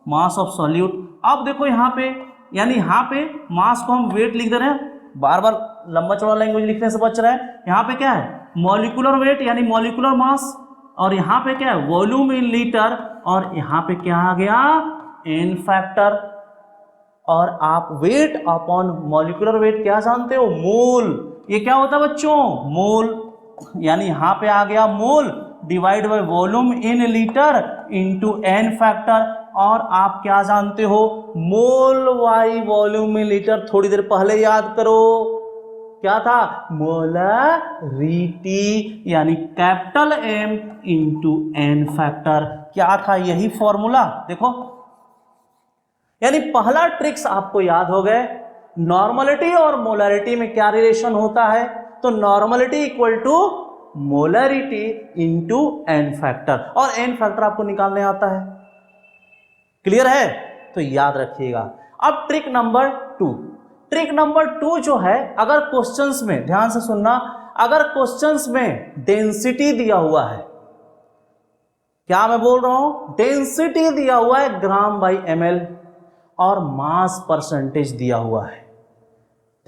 मास ऑफ सॉल्यूट। अब देखो यहां पे, यानी यहां पे मास को हम वेट लिख दे रहे हैं, बार बार लंबा चौड़ा लैंग्वेज लिखने से बच रहा है। यहां पे क्या है मॉलिक्यूलर वेट यानी मॉलिक्यूलर मास, और यहां पे क्या है वॉल्यूम इन लीटर, और यहां पे क्या आ गया एन फैक्टर। और आप वेट अपॉन मॉलिक्यूलर वेट क्या जानते हो मोल, ये क्या होता है बच्चों मोल, यानी यहां पे आ गया mole divide by volume in litre into n factor. और आप क्या जानते हो mole by volume in litre, थोड़ी देर पहले याद करो क्या था मोलरिटी, यानी capital M into n factor, क्या था यही फॉर्मूला। देखो यानी पहला ट्रिक्स आपको याद हो गए, नॉर्मलिटी और मोलरिटी में क्या रिलेशन होता है, तो normality equal to molarity into n factor, और एन फैक्टर आपको निकालने आता है। क्लियर है? तो याद रखिएगा। अब ट्रिक नंबर 2, ट्रिक नंबर 2 जो है, अगर क्वेश्चंस में ध्यान से सुनना, अगर क्वेश्चंस में डेंसिटी दिया हुआ है, क्या मैं बोल रहा हूं डेंसिटी दिया हुआ है ग्राम बाई ml, और मास परसेंटेज दिया हुआ है,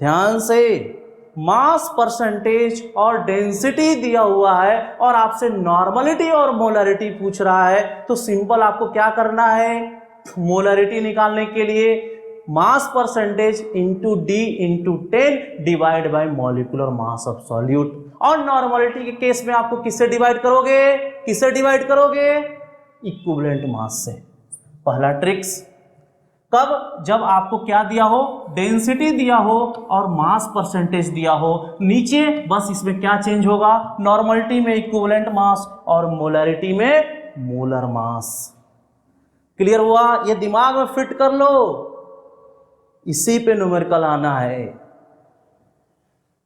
ध्यान से मास परसेंटेज और डेंसिटी दिया हुआ है, और आपसे नॉर्मलिटी और मोलरिटी पूछ रहा है, तो सिंपल आपको क्या करना है मोलरिटी निकालने के लिए mass percentage into D into 10 divide by molecular mass of solute. और नॉर्मलिटी के केस में आपको किससे डिवाइड करोगे, किससे डिवाइड करोगे इक्विवेलेंट मास से। पहला ट्रिक्स। कब? जब आपको क्या दिया हो? डेंसिटी दिया हो और मास परसेंटेज दिया हो। नीचे बस इसमें क्या चेंज होगा? नॉर्मलिटी में इक्विवेलेंट मास और मोलरिटी में मोलर मास। क्लियर हुआ? ये दिमाग में फिट कर लो, इसी पे न्यूमेरिकल आना है।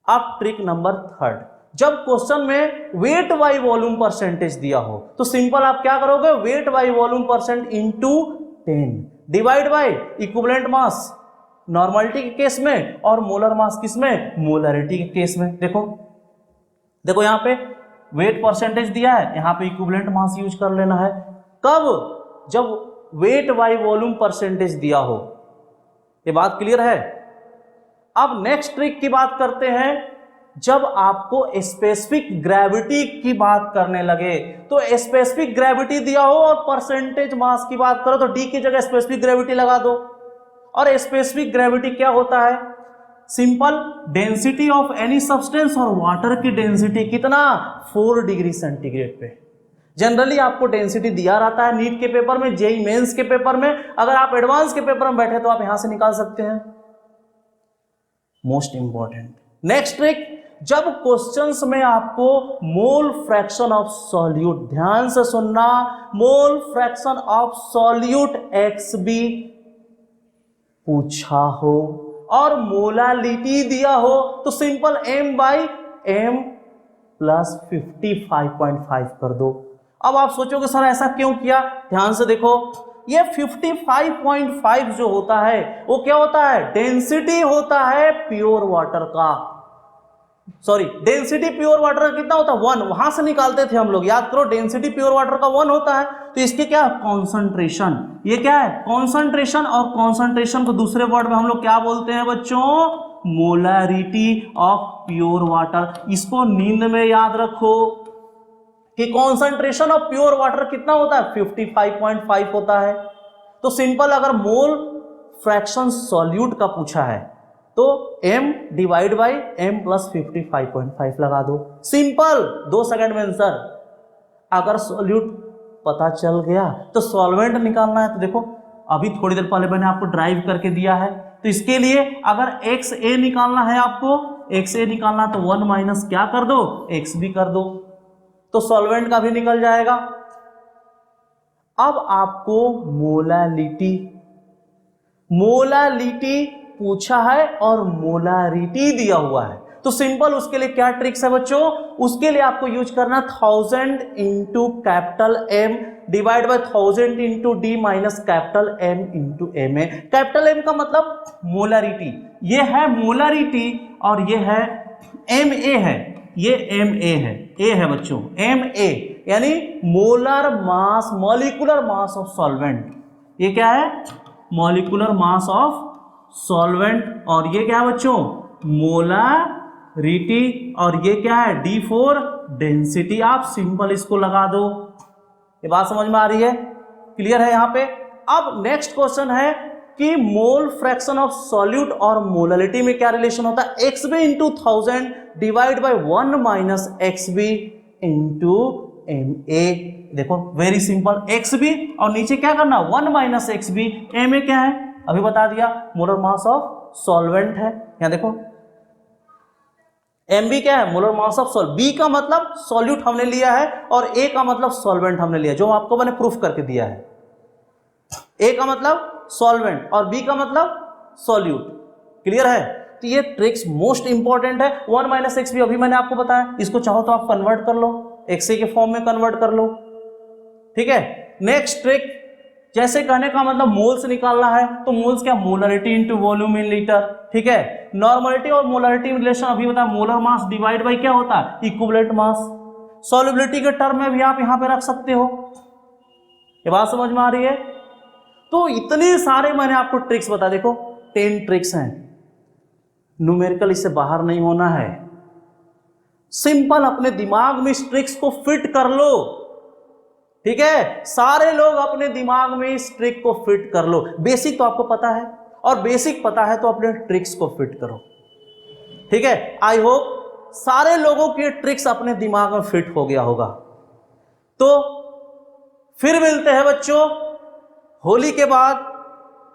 अब ट्रिक नंबर 3, जब क्वेश्चन में वेट बाई वॉल्यूम परसेंटेज दिया हो तो सिंपल आप क्या करोगे? Weight by volume percent into 10 divide by equivalent mass normality के केस में और मोलर मास किसमें? मोलरिटी के केस में। देखो यहां पे वेट परसेंटेज दिया है, यहां पे इक्विवेलेंट मास यूज कर लेना है। कब? जब वेट बाई वॉल्यूम परसेंटेज दिया हो। ये बात क्लियर है? अब नेक्स्ट ट्रिक की बात करते हैं। जब आपको स्पेसिफिक ग्रेविटी की बात करने लगे, तो स्पेसिफिक ग्रेविटी दिया हो और परसेंटेज मास की बात करो तो डी की जगह स्पेसिफिक ग्रेविटी लगा दो। और स्पेसिफिक ग्रेविटी क्या होता है? Simple, density of any substance और वाटर की डेंसिटी कितना? 4 डिग्री सेंटीग्रेड पे। जनरली आपको डेंसिटी दिया रहता है नीट के पेपर में, जेई मेंस के पेपर में। अगर आप एडवांस के पेपर में बैठे तो आप यहां से निकाल सकते हैं। मोस्ट इंपॉर्टेंट नेक्स्ट ट्रिक, जब क्वेश्चंस में आपको मोल फ्रैक्शन ऑफ सॉल्यूट, ध्यान से सुनना, mole fraction of solute XB पूछा हो और मोलालिटी दिया हो तो सिंपल M/M प्लस 55.5 कर दो। अब आप सोचोगे सर ऐसा क्यों किया? ध्यान से देखो, ये 55.5 जो होता है वो क्या होता है? डेंसिटी होता है प्योर वाटर का। सॉरी, डेंसिटी प्योर वाटर का कितना होता है? 1। वहां से निकालते थे हम लोग, याद करो, डेंसिटी प्योर वाटर का 1 होता है। तो इसके क्या? कॉन्सेंट्रेशन। ये क्या है? कॉन्सेंट्रेशन। और कॉन्सेंट्रेशन को दूसरे वर्ड में हम लोग क्या बोलते हैं बच्चों? Molarity of pure water. इसको नींद में याद रखो कि कॉन्सेंट्रेशन ऑफ प्योर वाटर कितना होता है? 55.5 होता है। तो सिंपल, अगर मोल फ्रैक्शन सॉल्यूट का पूछा है तो M divide by M plus 55.5 लगा दो। सिंपल, 2 सेकंड में आंसर। अगर सॉल्यूट पता चल गया तो सॉल्वेंट निकालना है। तो देखो, अभी थोड़ी देर पहले मैंने आपको ड्राइव करके दिया है, तो इसके लिए अगर XA निकालना है, आपको XA निकालना तो 1 माइनस क्या कर दो? XB कर दो, तो सॉल्वेंट का भी निकल जाएगा। अब आपको मोलालिटी पूछा है और मोलारिटी दिया हुआ है, तो सिंपल उसके लिए क्या ट्रिक्स है बच्चों? उसके लिए आपको यूज करना 1000 into capital M divide by 1000 into D minus capital M into MA। Capital M का मतलब मोलारिटी, ये है मोलारिटी और ये है MA है, ये MA है, A है बच्चों, MA यानी molar mass, molecular mass of solvent. ये क्या है? Molecular mass of solvent. और ये क्या है बच्चों? मोलारिटी। और ये क्या है? D4 density. आप सिंपल इसको लगा दो। ये बात समझ में आ रही है? क्लियर है यहां पे? अब नेक्स्ट क्वेश्चन है कि मोल फ्रैक्शन ऑफ सॉल्यूट और मोलालिटी में क्या रिलेशन होता है? XB into 1000 divide by 1 minus XB into MA। देखो वेरी सिंपल, XB और नीचे क्या करना? 1 माइनस XB। MA क्या है? अभी बता दिया, मोलर मास ऑफ सॉल्वेंट है। यहां देखो, MB क्या है? Molar mass of solvent. B का मतलब सॉल्यूट हमने लिया है और A का मतलब सॉल्वेंट हमने लिया, जो आपको मैंने प्रूफ करके दिया है। A का मतलब सॉल्वेंट और B का मतलब सॉल्यूट। क्लियर है? तो ये ट्रिक्स मोस्ट इंपॉर्टेंट है। 1 माइनस XB अभी मैंने आपको बताया, इसको चाहो तो आप कन्वर्ट कर लो, XA के फॉर्म में कन्वर्ट कर लो। ठीक है, नेक्स्ट ट्रिक, जैसे कहने का मतलब मोल्स निकालना है तो मोल्स क्या? Molarity into volume in litre. ठीक है, नॉर्मलिटी और मोलरिटी रिलेशन अभी बताया, मोलर मास डिवाइड बाई क्या होता है? इक्विवेलेंट मास। सॉल्युबिलिटी के टर्म में भी आप यहां पे रख सकते हो। ये बात समझ में आ रही है? तो इतने सारे मैंने आपको ट्रिक्स बता, देखो 10 ट्रिक्स हैं, न्यूमेरिकल इससे बाहर नहीं होना है। सिंपल अपने दिमाग में इस ट्रिक्स को फिट कर लो। ठीक है, सारे लोग अपने दिमाग में इस ट्रिक को फिट कर लो। बेसिक तो आपको पता है और बेसिक पता है तो अपने ट्रिक्स को फिट करो। ठीक है, आई होप सारे लोगों के ट्रिक्स अपने दिमाग में फिट हो गया होगा। तो फिर मिलते हैं बच्चों होली के बाद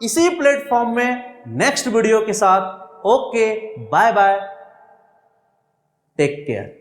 इसी प्लेटफॉर्म में नेक्स्ट वीडियो के साथ। Okay, bye bye, take care.